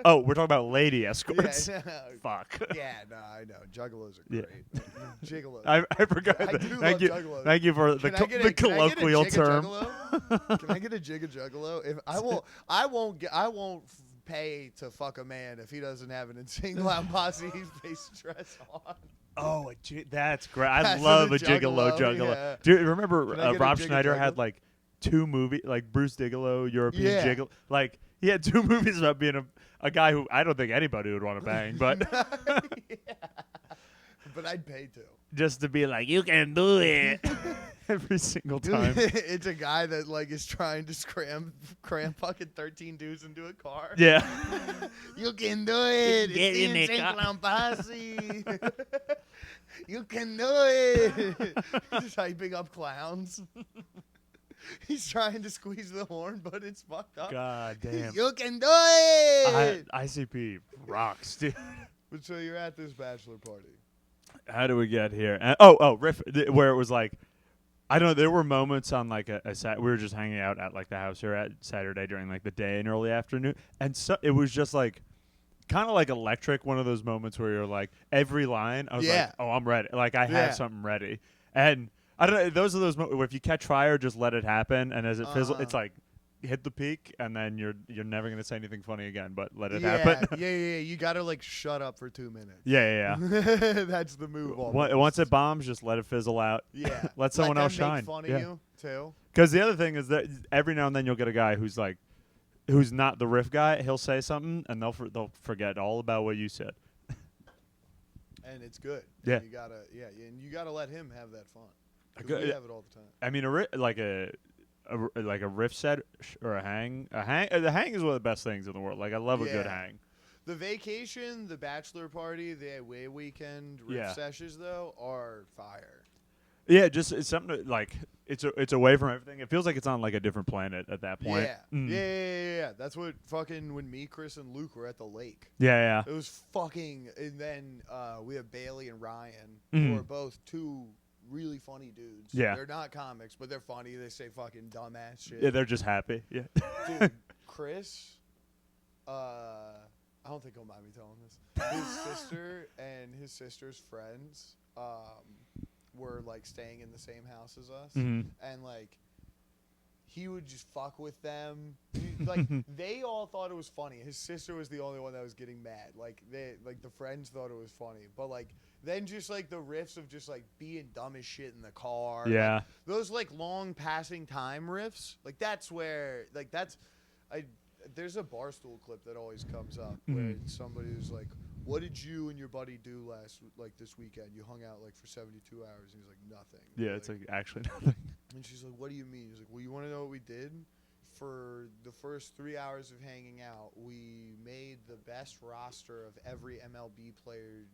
Oh, we're talking about lady escorts. Yeah, no. Fuck. Yeah, no, I know. Juggalos are great. Gigolos. I forgot. Thank you. Juggalos. Thank you for the colloquial term. Can I get a juggalo? If I won't pay to fuck a man if he doesn't have an insane clown posse face dress on. Oh, that's great. I love a gigolo. Yeah. Do you remember Rob Schneider juggalo? had like 2 movies, like Bruce Digolo, European Gigolo. Like he had 2 movies about being a guy who I don't think anybody would want to bang, but Yeah. But I'd pay to. Just to be like, you can do it every single time. It's a guy that like is trying to cram fucking 13 dudes into a car. Yeah. You can do it. Get It's in the the insane car. clown posse. You can do it. Just hyping up clowns. He's trying to squeeze the horn, but it's fucked up. God damn. You can do it. ICP rocks, dude. But so you're at this bachelor party. How do we get here? Riff, where it was like, I don't know. There were moments on like we were just hanging out at like the house here at Saturday during like the day and early afternoon, and so it was just like, kind of like electric. One of those moments where you're like, every line, I was like, oh, I'm ready. Like I have something ready, and I don't know. Those are those moments where if you catch fire, just let it happen, and as it fizzles, it's like. Hit the peak, and then you're never gonna say anything funny again. But let it happen. Yeah. You gotta like shut up for 2 minutes. Yeah. That's the move. Once it bombs, just let it fizzle out. Yeah. Let someone else shine. Make fun of you too. Because the other thing is that every now and then you'll get a guy who's not the riff guy. He'll say something, and they'll forget all about what you said. And it's good. Yeah. And you gotta let him have that fun. We have it all the time. I mean, a riff set or a hang. The hang is one of the best things in the world. Like I love a good hang. The vacation, the bachelor party, the away weekend riff sessions though are fire. Yeah, just it's something like it's away from everything. It feels like it's on like a different planet at that point. Yeah. That's what fucking when me, Chris, and Luke were at the lake. Yeah. It was fucking, and then we have Bailey and Ryan, who are both 2 really funny dudes. Yeah. They're not comics, but they're funny. They say fucking dumbass shit. Yeah, they're just happy. Yeah. Dude, Chris, I don't think he'll mind me telling this. His sister and his sister's friends were like staying in the same house as us. And like he would just fuck with them. Like they all thought it was funny. His sister was the only one that was getting mad. Like the friends thought it was funny. But like then just like the riffs of just like being dumb as shit in the car. Yeah. Like, those like long passing time riffs. Like that's where like there's a Barstool clip that always comes up where somebody was like, what did you and your buddy do this weekend? You hung out like for 72 hours. And he's like, nothing. Yeah, it's like actually nothing. And she's like, what do you mean? He's like, well, you want to know what we did? For the first 3 hours of hanging out, we made the best roster of every MLB player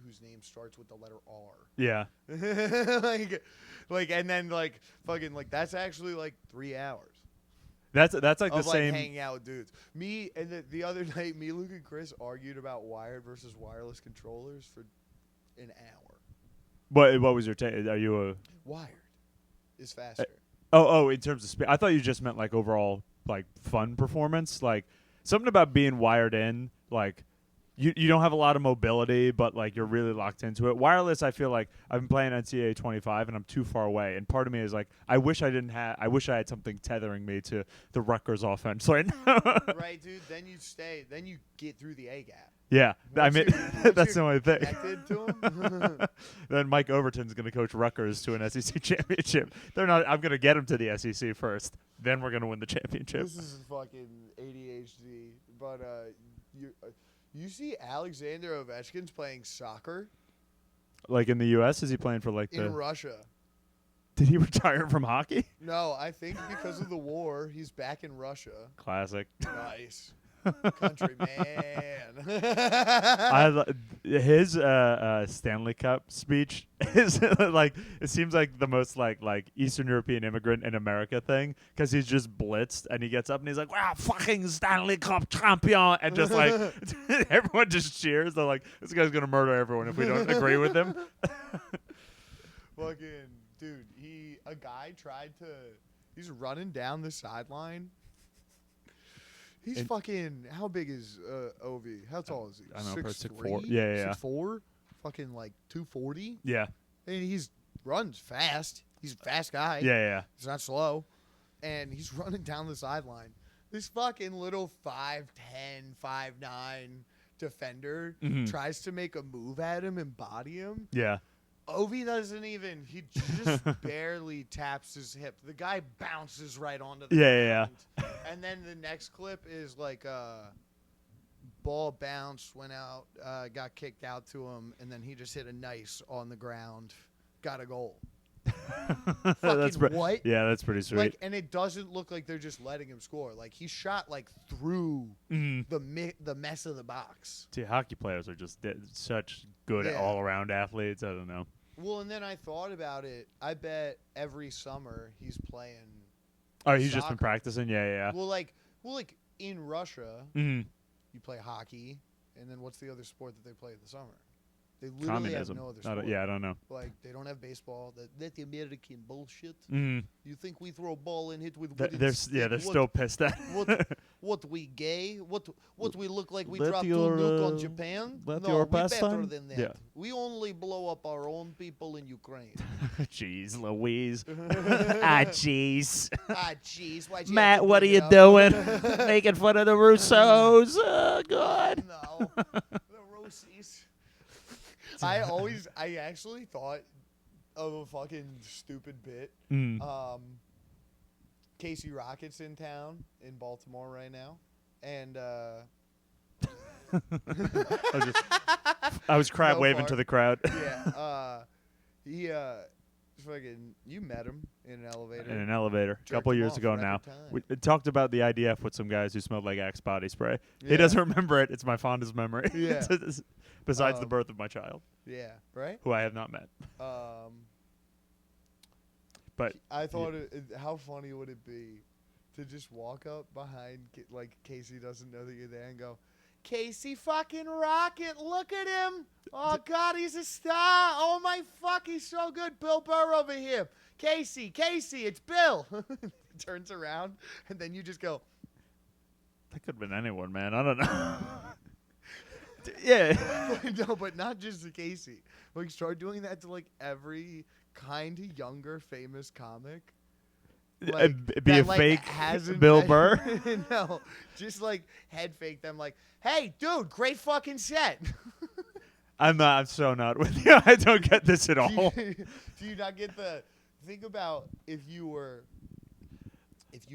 whose name starts with the letter R. Yeah. and then like fucking like that's actually like 3 hours. That's like of the same. Hanging out with dudes. Me and the other night, me, Luke, and Chris argued about wired versus wireless controllers for an hour. What was your take? Are you a wired? Is faster. In terms of speed, I thought you just meant like overall like fun performance. Like something about being wired in, like you don't have a lot of mobility, but like you're really locked into it. Wireless, I feel like I've been playing NCAA 25 and I'm too far away, and part of me is like I wish I had something tethering me to the Rutgers offense right now. Right, dude. Then you get through the A gap. Yeah, I mean Once that's the you're only thing. connected to him. Then Mike Overton's going to coach Rutgers to an SEC championship. They're not. I'm going to get him to the SEC first. Then we're going to win the championship. This is fucking ADHD. But you see Alexander Ovechkin's playing soccer Like in the U.S., is he playing for like in Russia. Did he retire from hockey? No, I think because of the war, he's back in Russia. Classic. Nice. Country man. His Stanley Cup speech is like, it seems like the most like Eastern European immigrant in America thing, because he's just blitzed and he gets up and he's like, wow, fucking Stanley Cup champion, and just like everyone just cheers. They're like, this guy's gonna murder everyone if we don't agree with him. Fucking dude, a guy tried to. He's running down the sideline. He's fucking. How big is Ovi? How tall is he? I don't know, 6'4". Yeah. 6'4". Fucking like 240. Yeah. And he's runs fast. He's a fast guy. Yeah. He's not slow. And he's running down the sideline. This fucking little 5'10", 5'9" defender tries to make a move at him and body him. Yeah. Ovi doesn't even. He just barely taps his hip. The guy bounces right onto the ground. Yeah. And then the next clip is like ball bounced, went out, got kicked out to him, and then he just hit a nice on the ground, got a goal. What? Yeah, that's pretty sweet. Like, and it doesn't look like they're just letting him score. Like, he shot like through the mess of the box. See, hockey players are just such good all-around athletes. I don't know. Well, and then I thought about it. I bet every summer he's playing. Oh, he's just been practicing? Yeah. Well, like in Russia, you play hockey, and then what's the other sport that they play in the summer? They literally have no other sport. I don't know. Like, they don't have baseball. That American bullshit. You think we throw a ball and hit with they're still pissed at What we gay? What we look like we let dropped your, 2 nuke on Japan? let No, your we better pastime? than that. Yeah. We only blow up our own people in Ukraine. Jeez Louise. Jeez. Jeez. Matt, what are you doing? Making fun of the Russos? Oh, God. No. The Russies. I actually thought of a fucking stupid bit. Casey Rocket's in town in Baltimore right now, and I was crab waving to the crowd. Yeah, he fucking, you met him in an elevator. In an elevator, a couple years ago now. We talked about the IDF with some guys who smelled like Axe body spray. Yeah. He doesn't remember it. It's my fondest memory. Yeah. Besides the birth of my child. Yeah, right? Who I have not met. But I thought, how funny would it be to just walk up behind, like Casey doesn't know that you're there, and go, Casey fucking Rocket, look at him. Oh, God, he's a star. Oh, my fuck, he's so good. Bill Burr over here. Casey, it's Bill. He turns around, and then you just go. That could have been anyone, man. I don't know. Yeah. No, but not just to Casey. Like, start doing that to, like, every kind of younger famous comic. Like, be a fake Bill Burr? No, just like head fake them like, hey, dude, great fucking set. I'm so not with you. I don't get this at all. Do you not get the, think about if you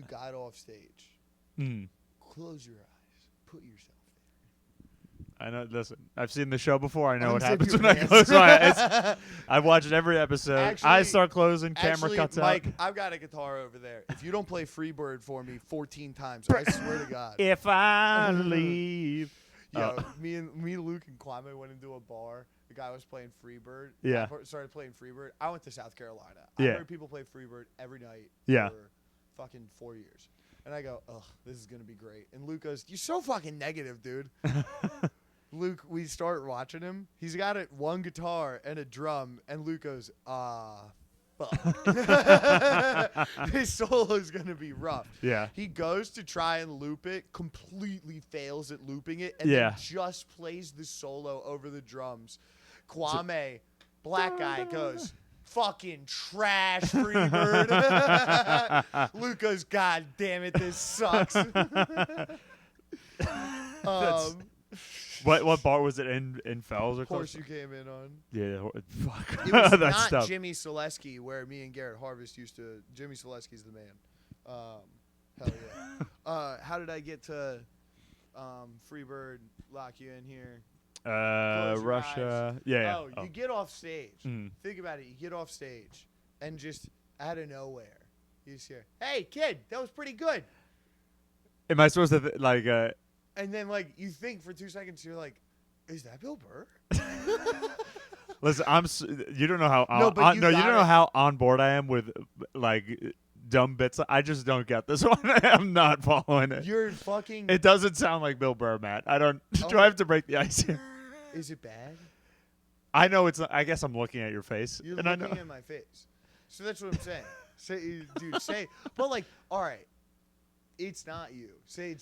got off stage, close your eyes, put yourself. I know. Listen, I've seen the show before. I know what happens when I close my eyes. I've watched every episode. Actually, eyes start closing, camera cuts Mike, out. I've got a guitar over there. If you don't play Freebird for me 14 times, I swear to God. If I leave. Yo, me, Luke, and Kwame went into a bar. The guy was playing Freebird. Yeah. I started playing Freebird. I went to South Carolina. Yeah. I heard people play Freebird every night for fucking 4 years. And I go, ugh, this is going to be great. And Luke goes, you're so fucking negative, dude. Luke, we start watching him. He's got one guitar and a drum, and Luke goes, fuck. His solo is going to be rough. Yeah. He goes to try and loop it, completely fails at looping it, and then just plays the solo over the drums. Kwame, black guy, goes, fucking trash, Freebird. Luke goes, God damn it, this sucks. What bar was it in Fells or Horse close? you came in on. Yeah, fuck. It was that not stuff. Jimmy Selesky, where me and Garrett Harvest used to. Jimmy Selesky's the man. Hell yeah. How did I get to Freebird, lock you in here? Close your Russia. eyes. Yeah. Oh, you get off stage. Mm. Think about it. You get off stage, and just out of nowhere, you just hear, "Hey, kid, that was pretty good." Am I supposed to And then, like, you think for 2 seconds, you're like, "Is that Bill Burr?" Listen, you don't know how No, but you don't got know it. how on board I am with like dumb bits. I just don't get this one. I'm not following it. You're fucking. It doesn't sound like Bill Burr, Matt. I don't. Oh. Do I have to break the ice here? Is it bad? I know it's. I guess I'm looking at your face, You're and I looking know. at my face. So that's what I'm saying. Say, but like, all right, it's not you. Say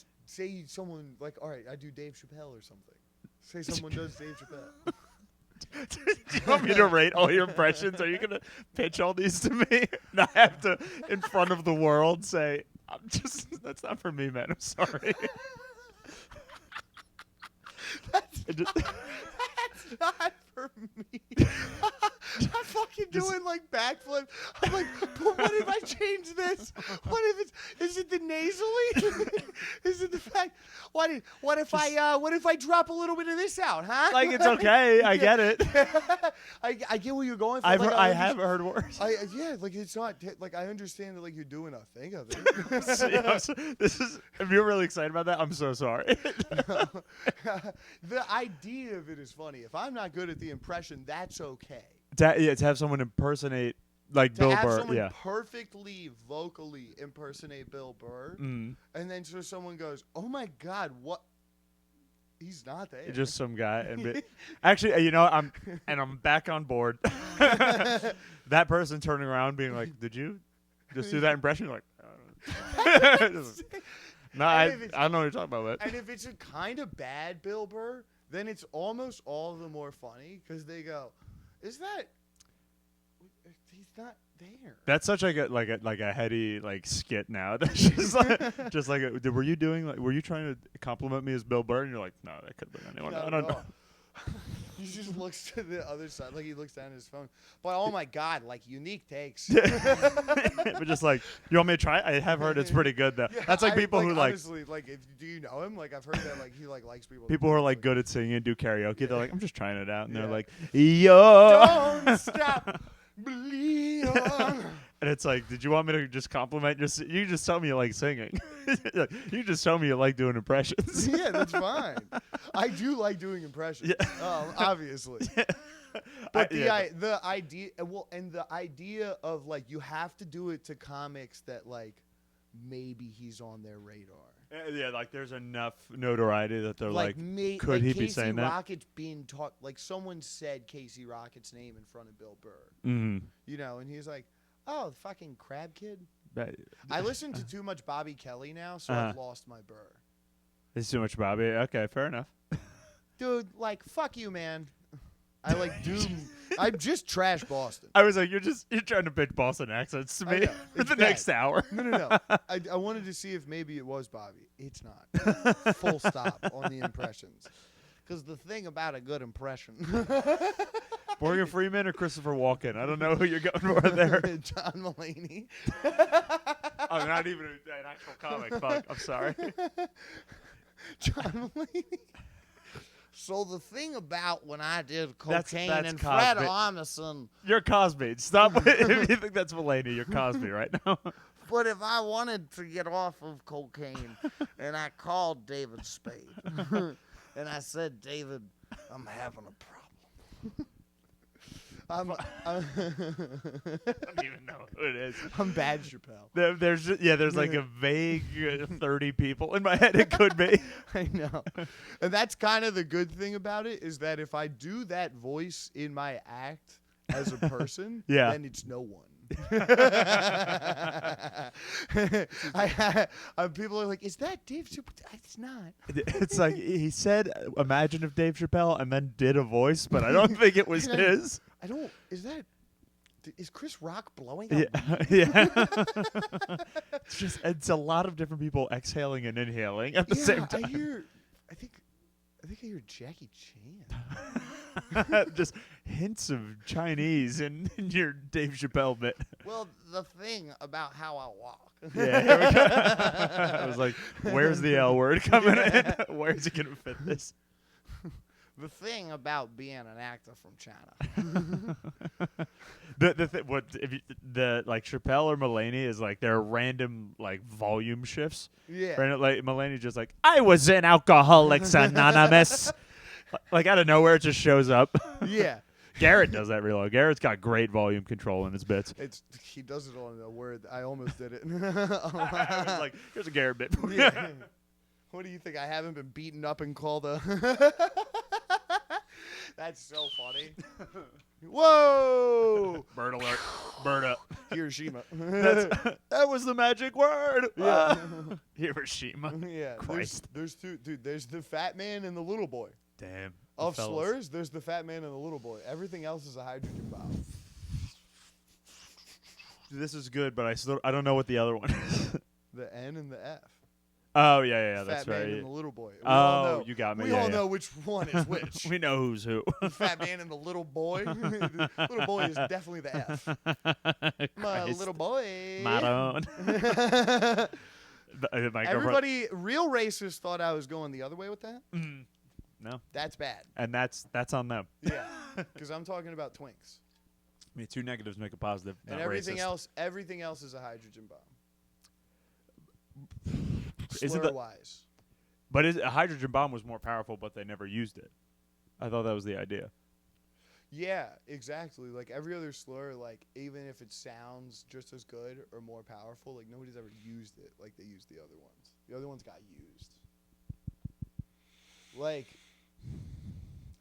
someone like, all right, I do Dave Chappelle or something. Say someone does Dave Chappelle. Do you want me to rate all your impressions? Are you gonna pitch all these to me? And I have to, in front of the world, say, that's not for me, man. I'm sorry. That's not for me. I'm fucking doing like backflip. I'm like, but what if I change this? What if is it the nasally? Is it the fact? What if I drop a little bit of this out, huh? Like, it's okay. I get it. I get what you're going for. I have heard worse. Yeah, like it's not like I understand that like you're doing a thing of it. If you're really excited about that, I'm so sorry. The idea of it is funny. If I'm not good at the impression, that's okay. To have someone impersonate like Bill To have Burr, someone yeah. perfectly vocally impersonate Bill Burr, Mm. and then so someone goes, "Oh my God, what?" He's not there. Just some guy, and actually, I'm back on board. That person turning around, being like, "Did you just do that impression?" You're like, I don't know. No, I don't know what you're talking about. But. And if it's a kind of bad Bill Burr, then it's almost all the more funny because they go, "Is that? He's not there." That's such like a heady like skit now. That's just like were you trying to compliment me as Bill Burr? And you're like, no, that could have been anyone. Not I at don't know. all. He just looks to the other side, like he looks down at his phone. But oh my God, like unique takes. But just like, you want me to try? I have heard it's pretty good though. Yeah, That's like people who like honestly, like do you know him? Like I've heard that like he like likes people. people who are like good at singing and do karaoke. They're like, I'm just trying it out, and they're Yeah. like, yo. Don't stop believing. And it's like, did you want me to just compliment you just tell me you like singing. You just tell me you like doing impressions. Yeah, that's fine. I do like doing impressions. Yeah. Obviously. But the idea, and the idea of like you have to do it to comics that like maybe he's on their radar. Yeah, like there's enough notoriety that they're like, could he Casey be saying that? Rocket's being taught, like someone said Casey Rocket's name in front of Bill Burr, Mm-hmm. you know, and he's like, "Oh, the fucking crab kid." But I listen to too much Bobby Kelly now, so I've lost my Burr. it's too much Bobby. Okay, fair enough. Dude, like, fuck you, man. I like Doom. I'm just trash Boston. I was like, you're trying to pitch Boston accents to I me know, for it's the bad. next hour. No. I wanted to see if maybe it was Bobby. It's not. Full stop on the impressions. Because the thing about a good impression. Morgan Freeman or Christopher Walken? I don't know who you're going for there. John Mulaney. Oh, not even an actual comic. Fuck, I'm sorry. John Mulaney. So the thing about when I did cocaine that's and Fred Cosby. Armisen, You're Cosby. Stop. If you think that's Mulaney, you're Cosby right now. but if I wanted to get off of cocaine and I called David Spade and I said, "David, I'm having a problem." I don't even know who it is. I'm Bad Chappelle. There's like a vague 30 people in my head. It could be. I know. And that's kind of the good thing about it is that if I do that voice in my act as a person, Yeah. then it's no one. People are like, "Is that Dave Chappelle?" It's not. It's like he said, "Imagine if Dave Chappelle," and then did a voice, but I don't think it was his. I don't. Is Chris Rock blowing up? Yeah. It's a lot of different people exhaling and inhaling at the same time. I think think I hear Jackie Chan. Just hints of Chinese in your Dave Chappelle bit. Well, the thing about how I walk. Yeah, here we go. I was like, where's the L word coming in? Where's it going to fit this? The thing about being an actor from China. Like Chappelle or Mulaney is like their random like volume shifts. Yeah. Random, like Mulaney just like, I was in Alcoholics Anonymous. Like out of nowhere, it just shows up. Yeah. Garrett does that real well. Garrett's got great volume control in his bits. He does it on a word. I almost did it. I was like, here's a Garrett bit. Yeah. What do you think? I haven't been beaten up and called a... That's so funny. Whoa! Bird alert. Bird up. Hiroshima. That was the magic word. Yeah. Hiroshima. Yeah. Christ. There's two. Dude, there's the fat man and the little boy. Damn. Of fellas. slurs, there's the fat man and the little boy. Everything else is a hydrogen bomb. This is good, but I don't know what the other one is. The N and the F. Oh yeah, Fat that's man right. and the little boy. We all know. You got me. We all know which one is which. We know who's who. The fat man and the little boy. The little boy is definitely the F. My little boy. Maron. Everybody, real racists thought I was going the other way with that. No. That's bad. And that's on them. Yeah, because I'm talking about twinks. I mean, two negatives make a positive. And not everything racist. else is a hydrogen bomb. Is it Slur-wise. But a hydrogen bomb was more powerful, but they never used it. I thought that was the idea. Yeah, exactly. Like every other slur, like even if it sounds just as good or more powerful, like nobody's ever used it like they used the other ones. The other ones got used. Like,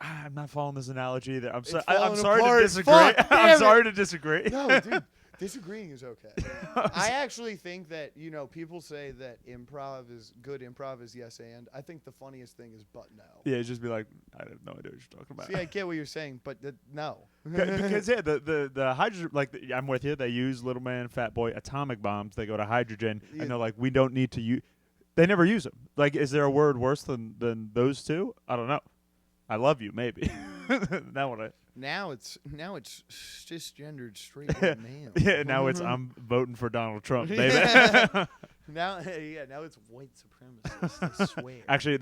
I'm not following this analogy either. I'm sorry apart. to disagree. Fuck, I'm damn sorry it. to disagree. No, dude, disagreeing is okay. I actually think that, people say that improv is yes and. I think the funniest thing is but no. Yeah, just be like, I have no idea what you're talking about. See, I get what you're saying, but no. Because yeah, the hydrogen, like I'm with you. They use little man, fat boy, atomic bombs. They go to hydrogen, and they're like, we don't need to use. They never use them. Like, is there a word worse than those two? I don't know. I love you, maybe. Now it's cisgendered straight white male. Yeah, now it's I'm voting for Donald Trump, baby. Now it's white supremacists. I swear. Actually,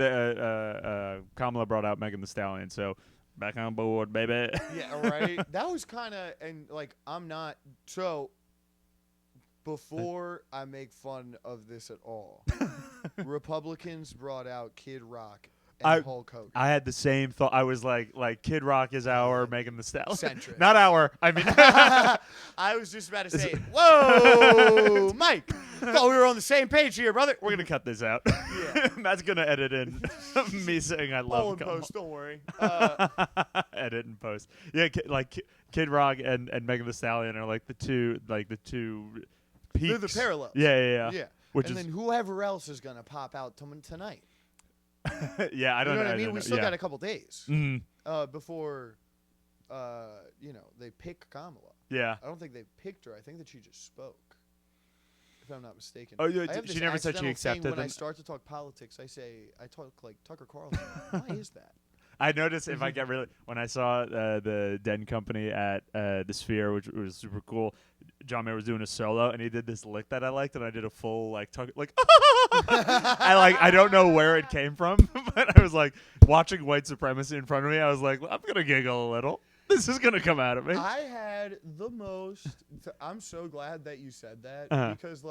Kamala brought out Megan Thee Stallion, so back on board, baby. Yeah, right. That was kind of, and like I'm not so. Before I make fun of this at all, Republicans brought out Kid Rock and Hulk Hogan. I had the same thought. I was like Kid Rock is our Megan Thee Stallion. Centrist. Not our. I mean, I was just about to say, whoa, Mike. Thought we were on the same page here, brother. We're gonna cut this out. Yeah. Matt's gonna edit in me saying I love. All in post, don't worry. Edit and post. Yeah, Kid Rock and Megan Thee Stallion are like the two peaks. They're the parallels. Yeah. Yeah. Which and then whoever else is gonna pop out tonight. Yeah, I don't know. You know what I mean? We still got a couple days before they pick Kamala. Yeah. I don't think they picked her. I think that she just spoke, if I'm not mistaken. Oh, yeah, I have she this never said she accidental accepted thing when I them. start to talk politics, I talk like Tucker Carlson. Why is that? I noticed if I get when I saw the Den Company at the Sphere, which was super cool. John Mayer was doing a solo, and he did this lick that I liked, and I did a full I don't know where it came from, but I was like watching white supremacy in front of me. I was like, I'm gonna giggle a little. This is gonna come out of me. I had the most. I'm so glad that you said that because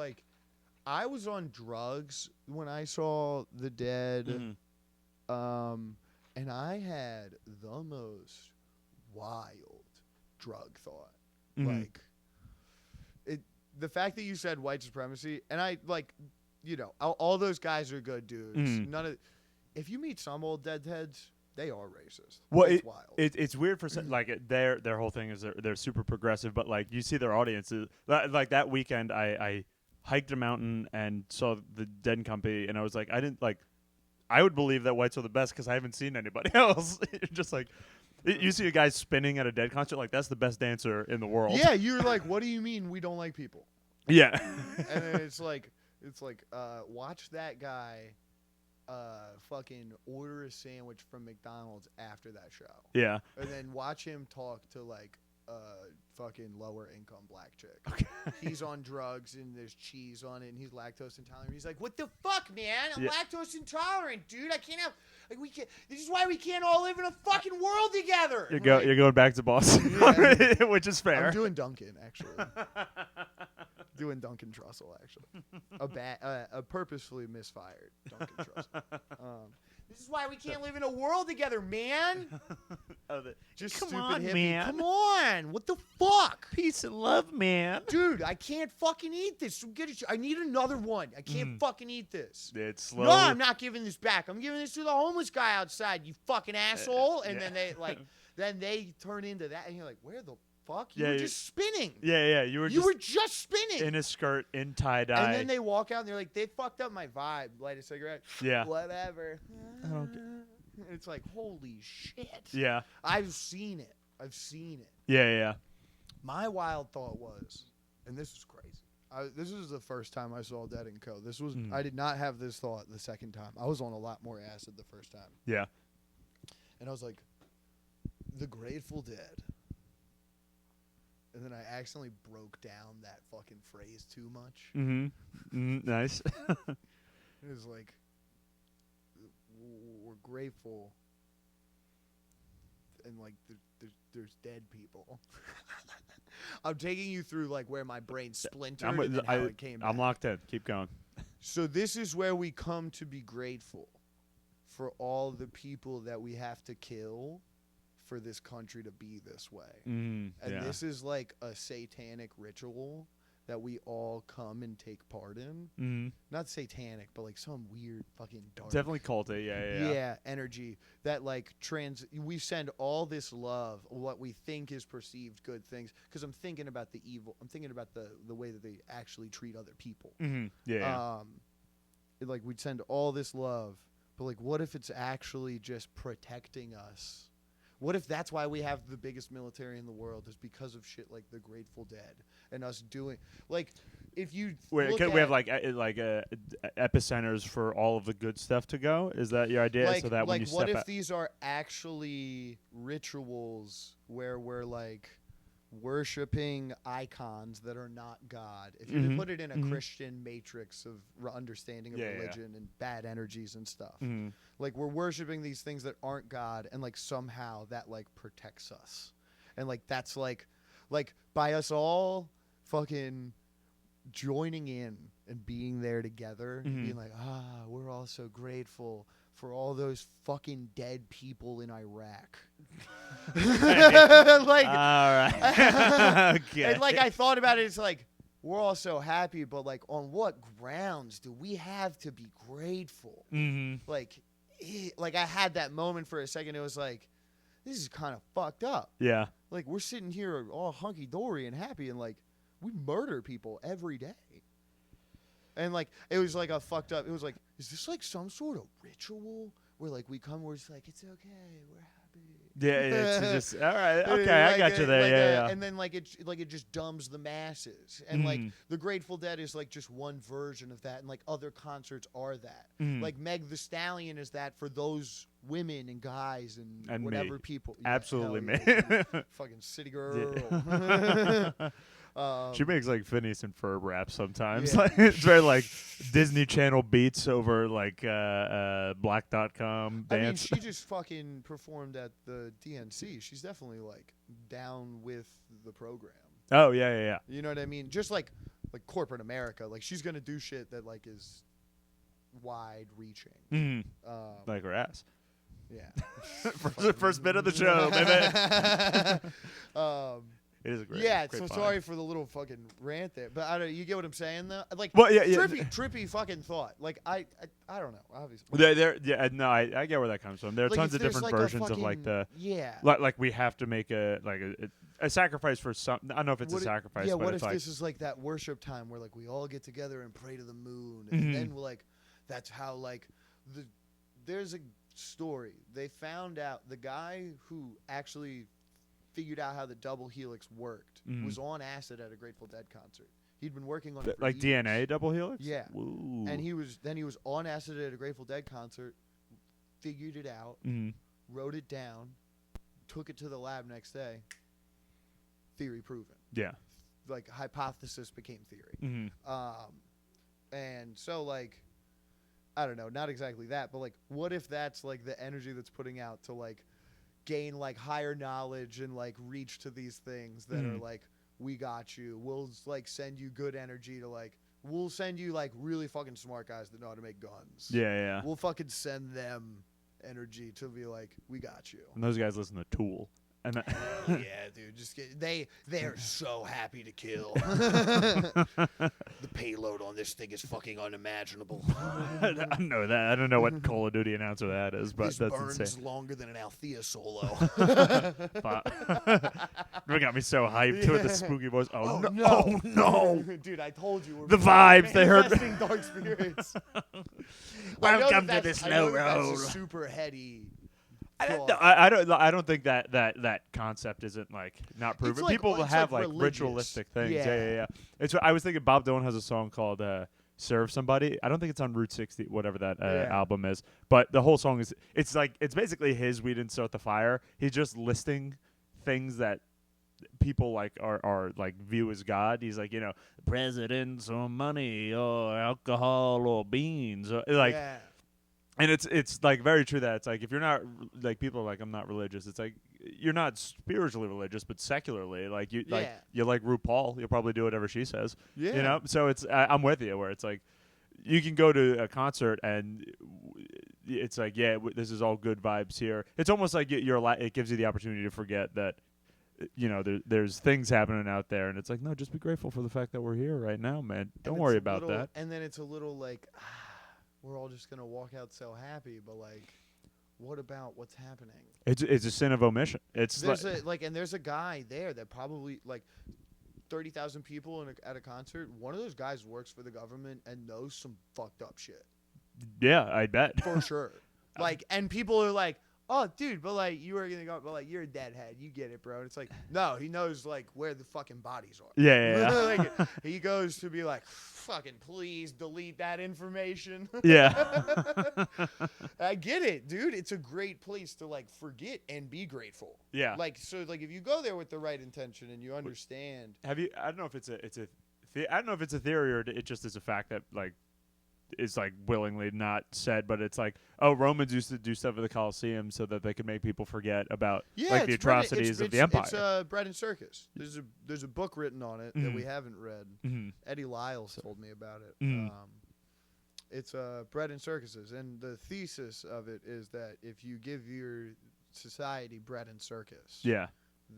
I was on drugs when I saw The Dead, and I had the most wild drug thought. The fact that you said white supremacy, and I all those guys are good dudes. If you meet some old deadheads, they are racist. Well, it's wild. It's weird for their whole thing is they're super progressive, but you see their audiences. Like that weekend, I hiked a mountain and saw the Den Company, and I was like, I would believe that whites are the best because I haven't seen anybody else. Just you see a guy spinning at a Dead concert, that's the best dancer in the world. Yeah, you're like, what do you mean we don't like people? Yeah. And then it's like, watch that guy fucking order a sandwich from McDonald's after that show. Yeah. And then watch him talk to like fucking lower income black chick. Okay. He's on drugs and there's cheese on it and he's lactose intolerant. He's like, "What the fuck, man? I'm Yeah. lactose intolerant, dude. I can't have like we can't. This is why we can't all live in a fucking world together." You're going back to Boston, Yeah. which is fair. I'm doing Duncan actually. Doing Duncan Trussell actually. A purposefully misfired Duncan Trussell. This is why we can't live in a world together, man. Just Come stupid on, hippie. man. Come on. What the fuck? Peace and love, man. Dude, I can't fucking eat this. I need another one. I can't fucking eat this. It's slow. No, I'm not giving this back. I'm giving this to the homeless guy outside, you fucking asshole. And then they turn into that, and you're like, where the fuck? You were just spinning. Yeah. You were just spinning. in a skirt, in tie-dye. And then they walk out, and they're like, they fucked up my vibe. Light a cigarette. Yeah. Whatever. I don't get- It's like, holy shit. Yeah. I've seen it. Yeah. My wild thought was, and this was crazy. This was the first time I saw Dead & Co. This was I did not have this thought the second time. I was on a lot more acid the first time. Yeah. And I was like, the Grateful Dead. And then I accidentally broke down that fucking phrase too much. Nice. It was like, we're grateful. And like, there's dead people. I'm taking you through like where my brain splintered and then how it came back. I'm locked in. Keep going. So this is where we come to be grateful for all the people that we have to kill for this country to be this way. And this is like a satanic ritual that we all come and take part in. Not satanic, but like some weird fucking dark. Definitely culty. Yeah. Energy that like we send all this love, what we think is perceived good things, because I'm thinking about the evil. I'm thinking about the way that they actually treat other people. Like we'd send all this love, but like what if it's actually just protecting us? What if that's why we have the biggest military in the world, is because of shit like the Grateful Dead and us doing like if you we have like epicenters for all of the good stuff to go? Is that your idea? Like, so that when you what step if these are actually rituals where we're like worshiping icons that are not God? If you put it in a Christian matrix of understanding of religion and bad energies and stuff, like we're worshiping these things that aren't God, and like somehow that like protects us, and like that's like by us all fucking joining in and being there together, and being like, we're all so grateful for all those fucking dead people in Iraq. Like, all right. Okay. And like I thought about it, it's like we're all so happy, but like on what grounds do we have to be grateful? Like I had that moment for a second. It was like, this is kind of fucked up. Yeah. Like we're sitting here all hunky dory and happy, and like we murder people every day. And like it was like a fucked up. It was like, is this like some sort of ritual where like we come, we're just like, it's okay, we're happy. Yeah, it's just all right. Okay, I got you there. Yeah. And then like it just dumbs the masses. And like the Grateful Dead is like just one version of that, and like other concerts are that. Like Meg the Stallion is that for those women and guys and whatever me. people. Absolutely me. Fucking city girl. She makes like Phineas and Ferb rap sometimes. Like, it's very like Disney Channel beats over like black.com dance. I mean, she just fucking performed at the DNC. She's definitely like down with the program. Oh yeah. You know what I mean? Just like corporate America. Like she's gonna do shit that like is wide reaching. Like her ass. Yeah. first bit of the show, baby. It is a great. Yeah, great so find. sorry for the little fucking rant there, but I don't. You get what I'm saying though? Like, well, yeah. trippy fucking thought. Like I don't know. Obviously, no, I get where that comes from. There are like tons of different like versions of like the like we have to make a sacrifice for some. I don't know if it's a sacrifice. Yeah, but what it's if like, this is like that worship time where like we all get together and pray to the moon, and then we're like, that's how like there's a story. They found out the guy who actually figured out how the double helix worked was on acid at a Grateful Dead concert. He'd been working on it for Like years. DNA double helix? Yeah. Ooh. And he was on acid at a Grateful Dead concert, figured it out, wrote it down, took it to the lab next day. Theory proven. Yeah. Like hypothesis became theory. And so like, I don't know, not exactly that, but like, what if that's like the energy that's putting out to like gain like higher knowledge and like reach to these things that are like, we got you. We'll like send you good energy to like, we'll send you like really fucking smart guys that know how to make guns. Yeah. We'll fucking send them energy to be like, we got you. And those guys listen to Tool. And yeah, dude, they're so happy to kill. The payload on this thing is fucking unimaginable. I know that. I don't know what Call of Duty announcer that is, but this that's burns insane. longer than an Althea solo. You got me so hyped with the spooky voice. Oh no! Oh no! Dude, I told you. We're The vibes they heard. manifesting dark spirits. Welcome to the snow road. That's a super heady. I don't think that concept isn't like not proven. Like, People it's have like like ritualistic things. Yeah. Yeah. It's I was thinking Bob Dylan has a song called "Serve Somebody." I don't think it's on Route 60, whatever that album is. But the whole song is it's basically his "We Didn't Start the Fire." He's just listing things that people like are like view as God. He's like, presidents or money or alcohol or beans or like. Yeah. And it's like very true that it's like if you're not like people are like I'm not religious. It's like you're not spiritually religious, but secularly like you like RuPaul. You'll probably do whatever she says. Yeah. So it's I'm with you where it's like you can go to a concert and it's like this is all good vibes here. It's almost like it gives you the opportunity to forget that there's things happening out there, and it's like no, just be grateful for the fact that we're here right now, man. Don't worry about that. And then it's a little like. We're all just gonna walk out so happy, but like, what about what's happening? It's a sin of omission. It's and there's a guy there that probably like 30,000 people at a concert. One of those guys works for the government and knows some fucked up shit. Yeah, I bet for sure. Like, and people are like, "Oh, dude, but like you were gonna go, but like you're a deadhead, you get it, bro." And it's like, no, he knows like where the fucking bodies are. Yeah. Like, he goes to be like, fucking please delete that information. Yeah. I get it, dude. It's a great place to like forget and be grateful. Yeah. Like so, like if you go there with the right intention and you understand. Have you? I don't know if it's I don't know if it's a theory or it just is a fact that like is like willingly not said, but it's like, oh, Romans used to do stuff at the Colosseum so that they could make people forget about like the atrocities of the empire. It's bread and circus. There's a book written on it that we haven't read. Eddie Lyles told me about it. It's bread and circuses, and the thesis of it is that if you give your society bread and circus,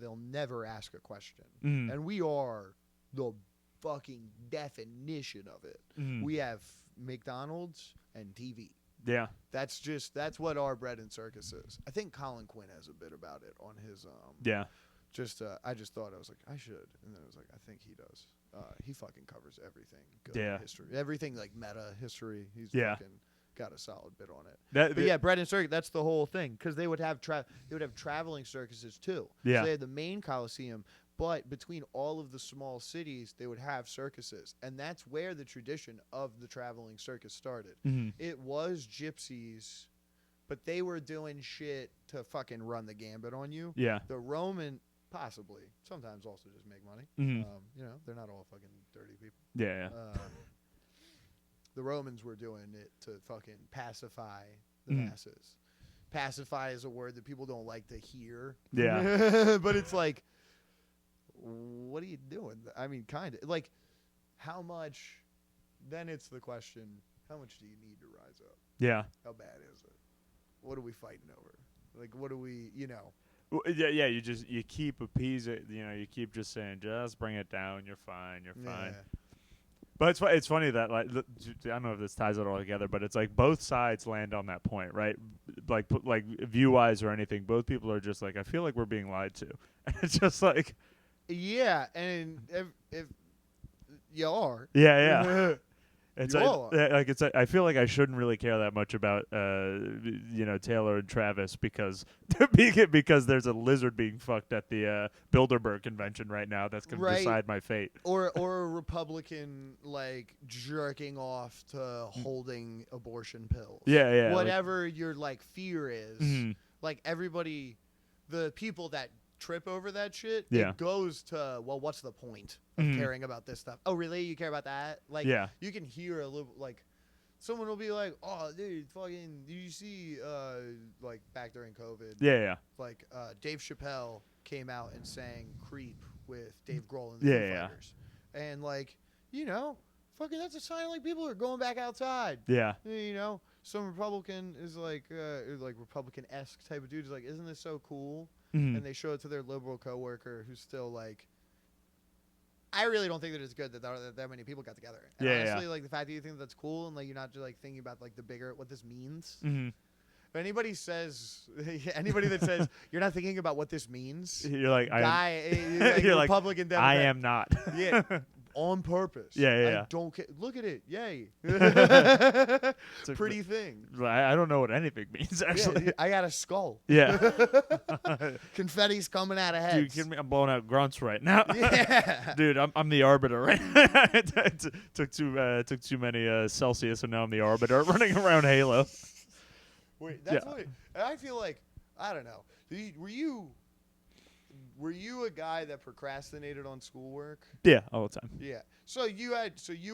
they'll never ask a question. And we are the fucking definition of it. We have McDonald's and TV. Yeah. That's what our bread and circus is. I think Colin Quinn has a bit about it on his I just thought I was like I should, and then I was like I think he does. He fucking covers everything good in history. Everything like meta history. He's fucking got a solid bit on it. But bread and circus, that's the whole thing, cuz they would have traveling circuses too. Yeah. So they had the main Coliseum. But between all of the small cities, they would have circuses. And that's where the tradition of the traveling circus started. It was gypsies, but they were doing shit to fucking run the gambit on you. Yeah. The Roman, possibly, sometimes also just make money. They're not all fucking dirty people. Yeah. The Romans were doing it to fucking pacify the masses. Pacify is a word that people don't like to hear. Yeah. But it's like, what are you doing? I mean, kind of like how much, then it's the question, how much do you need to rise up? Yeah. How bad is it? What are we fighting over? Like, what do we, Well, yeah, you keep appeasing, you keep just saying, just bring it down, you're fine. But it's funny that, like, I don't know if this ties it all together, but it's like both sides land on that point, right? Like view-wise or anything, both people are just like, I feel like we're being lied to. And it's just like... Yeah, and if you are. Yeah. It's You all are. like it's. I feel like I shouldn't really care that much about Taylor and Travis because because there's a lizard being fucked at the Bilderberg convention right now that's gonna decide my fate. Or a Republican like jerking off to holding abortion pills. Yeah. Whatever your like fear is, Mhm. like everybody, the people that trip over that shit, Yeah. it goes to, well, what's the point of Mhm. caring about this stuff? Oh, really? You care about that? Like, Yeah. you can hear a little, like, someone will be like, oh, dude, fucking, did you see, like, back during COVID, Yeah. like, Dave Chappelle came out and sang Creep with Dave Grohl and the Foo Fighters. And, like, fucking that's a sign, like, people are going back outside. Yeah. Some Republican is like Republican-esque type of dude is like, isn't this so cool? Mhm. And they show it to their liberal coworker who's still like, I really don't think that it's good that many people got together. And honestly, like the fact that you think that's cool and like you're not just like thinking about like the bigger what this means. Mm-hmm. If anybody that says you're not thinking about what this means, you're like, you're Republican Democrat. I am not. Yeah. On purpose. Yeah. I don't care. Look at it. Yay. Pretty thing. I don't know what anything means, actually. Yeah, I got a skull. Yeah. Confetti's coming out of heads. Dude, kidding me? I'm blowing out grunts right now. Yeah. Dude, I'm the arbiter right now. took too many Celsius, and now I'm the arbiter running around Halo. Wait, that's what I feel like. I don't know. Were you a guy that procrastinated on schoolwork? Yeah, all the time. Yeah. So you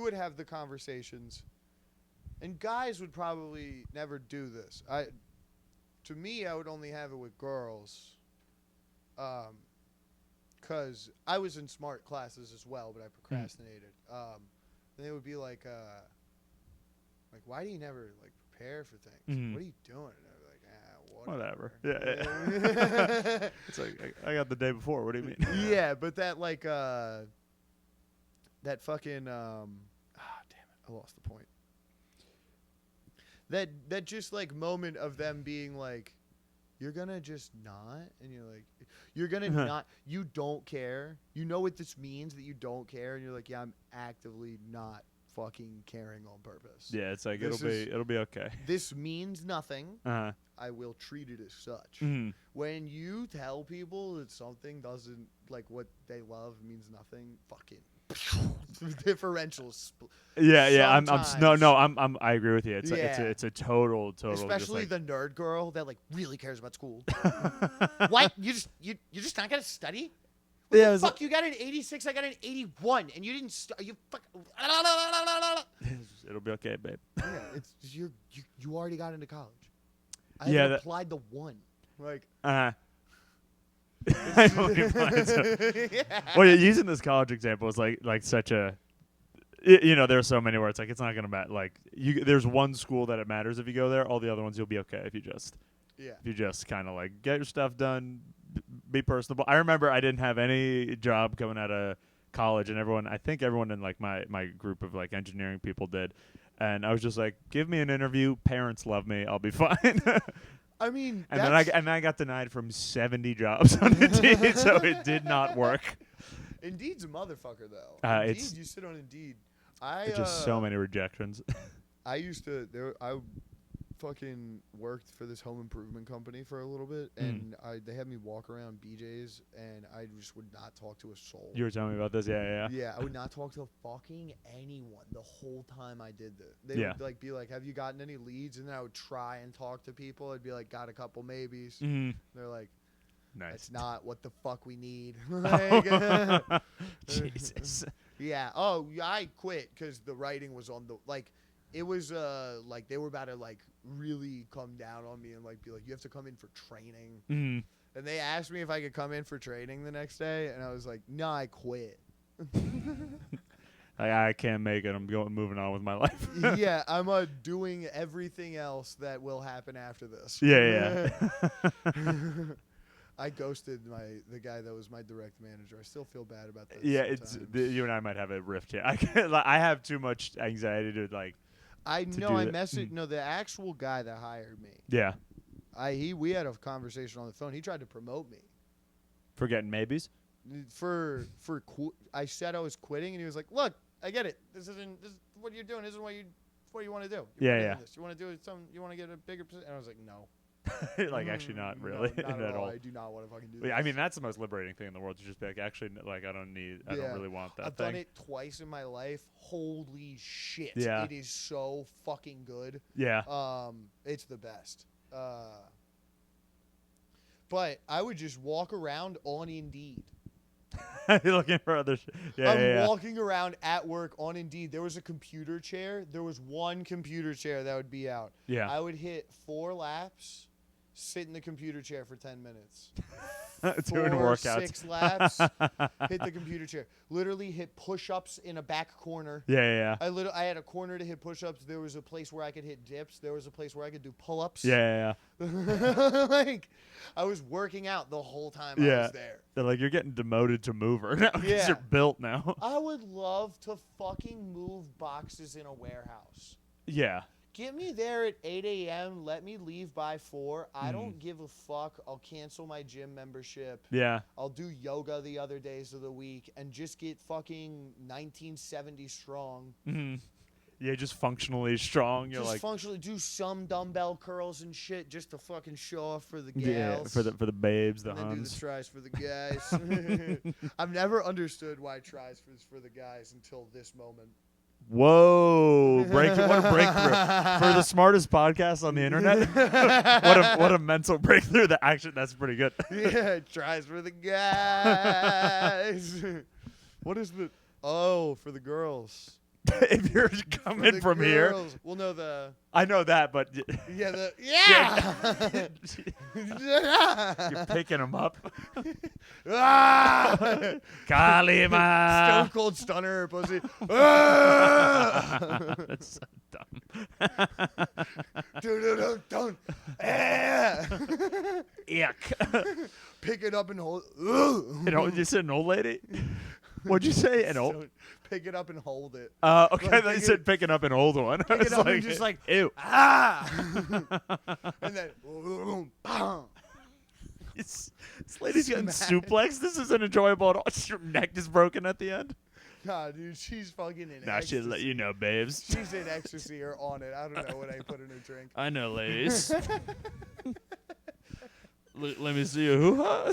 would have the conversations, and guys would probably never do this. To me, I would only have it with girls, because I was in smart classes as well, but I procrastinated. And they would be like, why do you never like prepare for things? Mm-hmm. What are you doing? And I'd be like, whatever. Yeah. It's like I got the day before. What do you mean? Yeah, but that like that fucking damn it, I lost the point. That just like moment of them being like, you're gonna just not, and you're like, you're gonna not, you don't care. You know what this means that you don't care, and you're like, yeah, I'm actively not fucking caring on purpose. Yeah, it's like it'll be okay. This means nothing. Uh-huh. I will treat it as such. Mm-hmm. When you tell people that something doesn't like what they love means nothing, fucking differentials. Yeah. I agree with you. It's a total. Especially the nerd girl that like really cares about school. What? You're just not gonna study? Yeah, fuck, you got an 86, I got an 81, and you didn't you fuck. It'll be okay, babe. Yeah, it's you already got into college. I applied the one. Like I only applied Well, using this college example is like such a there's so many where it's like it's not gonna matter. Like there's one school that it matters if you go there. All the other ones you'll be okay if you just kind of like get your stuff done, be personable. I remember I didn't have any job coming out of college, and I think everyone in like my group of like engineering people did, and I was just like, give me an interview, parents love me, I'll be fine. I mean, and then I got denied from 70 jobs on Indeed, so it did not work. Indeed's a motherfucker though. Indeed, you sit on Indeed. Just so many rejections. I fucking worked for this home improvement company for a little bit, and they had me walk around BJ's, and I just would not talk to a soul. You were telling me about this, yeah. Yeah, I would not talk to fucking anyone the whole time I did this. They would like be like, "Have you gotten any leads?" And then I would try and talk to people. I'd be like, "Got a couple maybes." Mm-hmm. They're like, "Nice. That's not what the fuck we need." Like, Jesus. Yeah. Oh, I quit because the writing was on the like. It was like they were about to like really come down on me and like be like, you have to come in for training. Mm-hmm. And they asked me if I could come in for training the next day, and I was like, no, I quit. I can't make it. I'm moving on with my life. Yeah, I'm doing everything else that will happen after this. Yeah. I ghosted the guy that was my direct manager. I still feel bad about this. Yeah, you and I might have a rift here. I have too much anxiety to like. The actual guy that hired me. Yeah. We had a conversation on the phone. He tried to promote me. For getting maybes? I said I was quitting, and he was like, "Look, I get it. what you're doing isn't what you want to do. Yeah. You want to do something. You want to get a bigger position. And I was like, no. Like, actually not really. No, not at all. I do not want to fucking do Yeah, this. I mean, that's the most liberating thing in the world, to just be like, actually, like, I don't really want that I've thing. done it twice in my life. Holy shit. Yeah. It is so fucking good. Yeah. It's the best. But I would just walk around on Indeed. You're looking for other shit. Yeah, I'm walking around at work on Indeed. There was a computer chair. There was one computer chair that would be out. Yeah. I would hit 4 laps, sit in the computer chair for 10 minutes. Doing 4, workouts. 6 laps, hit the computer chair. Literally hit push-ups in a back corner. Yeah. I had a corner to hit push-ups. There was a place where I could hit dips. There was a place where I could do pull-ups. Yeah. Like, I was working out the whole time I was there. They're like, you're getting demoted to mover now because you're built now. I would love to fucking move boxes in a warehouse. Yeah. Get me there at 8 a.m. Let me leave by 4. I don't give a fuck. I'll cancel my gym membership. Yeah. I'll do yoga the other days of the week and just get fucking 1970 strong. Mm-hmm. Yeah, just functionally strong. You're Just like, functionally do some dumbbell curls and shit just to fucking show off for the yeah, gals. for the babes, the and then do the huns. tries for the guys. I've never understood why tries for the guys until this moment. Whoa! What a breakthrough for the smartest podcast on the internet. what a mental breakthrough! That's pretty good. Yeah, tries for the guys. What is the? Oh, for the girls. If you're coming from here, Well, no, the. I know that, but Yeah. you're picking them up. Ah! Kalima. Stone Cold Stunner, pussy. Ah! That's so dumb. Don't. Yuck. Pick it up and hold. You said an old lady? What'd you say? An old? Pick it up and hold it. Okay, Like, then you said picking up an old one. Pick it up and just like, ew. ah! And then, bam. This lady's getting suplexed. This isn't enjoyable at all. Your neck is broken at the end. Nah, dude, she's fucking in Nah, ecstasy. she'll let you know, babes. She's in ecstasy or on it. I don't know what I put in her drink. I know, ladies. Let me see you hoo-ha.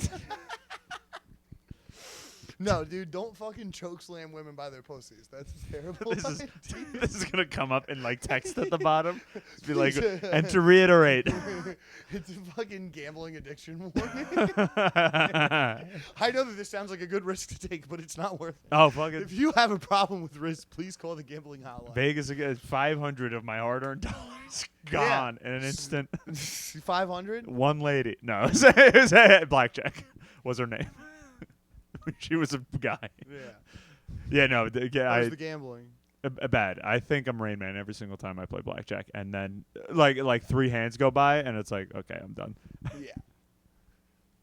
No, dude, don't fucking choke slam women by their pussies. That's terrible. This is gonna come up in like text at the bottom. Just be like, and to reiterate. It's a fucking gambling addiction warning. I know that this sounds like a good risk to take, but it's not worth it. Oh, fuck it. If you have a problem with risk, please call the gambling hotline. Vegas again, 500 of my hard-earned dollars gone in an instant. 500? One lady. No, it was Blackjack was her name. She was a guy. Yeah. Yeah, no. How's the gambling? Bad. I think I'm Rain Man every single time I play blackjack, and then like 3 hands go by, and it's like, okay, I'm done. Yeah.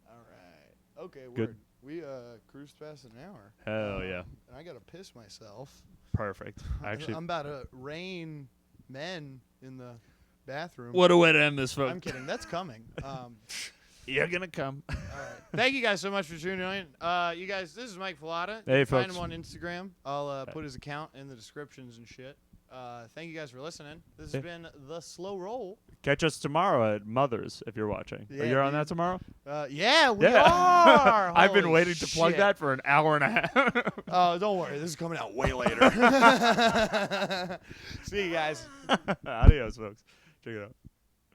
All right. Okay. Good. Word. We cruised past an hour. Hell yeah. And I gotta piss myself. Perfect. Actually, I'm about to rain men in the bathroom. what a way to end this, folks. I'm kidding. That's coming. You're gonna come. All right. Thank you guys so much for tuning in. You guys, this is Mike Pallotta. Hey, You can find folks. him on Instagram. I'll put his account in the descriptions and shit. Thank you guys for listening. This has been The Slow Roll. Catch us tomorrow at Mother's if you're watching. Yeah, You're on dude. that tomorrow? Yeah, we Yeah. are. I've been Holy waiting to plug shit. that for an hour and a half. Oh, don't worry. This is coming out way later. See you guys. Adios, folks. Check it out.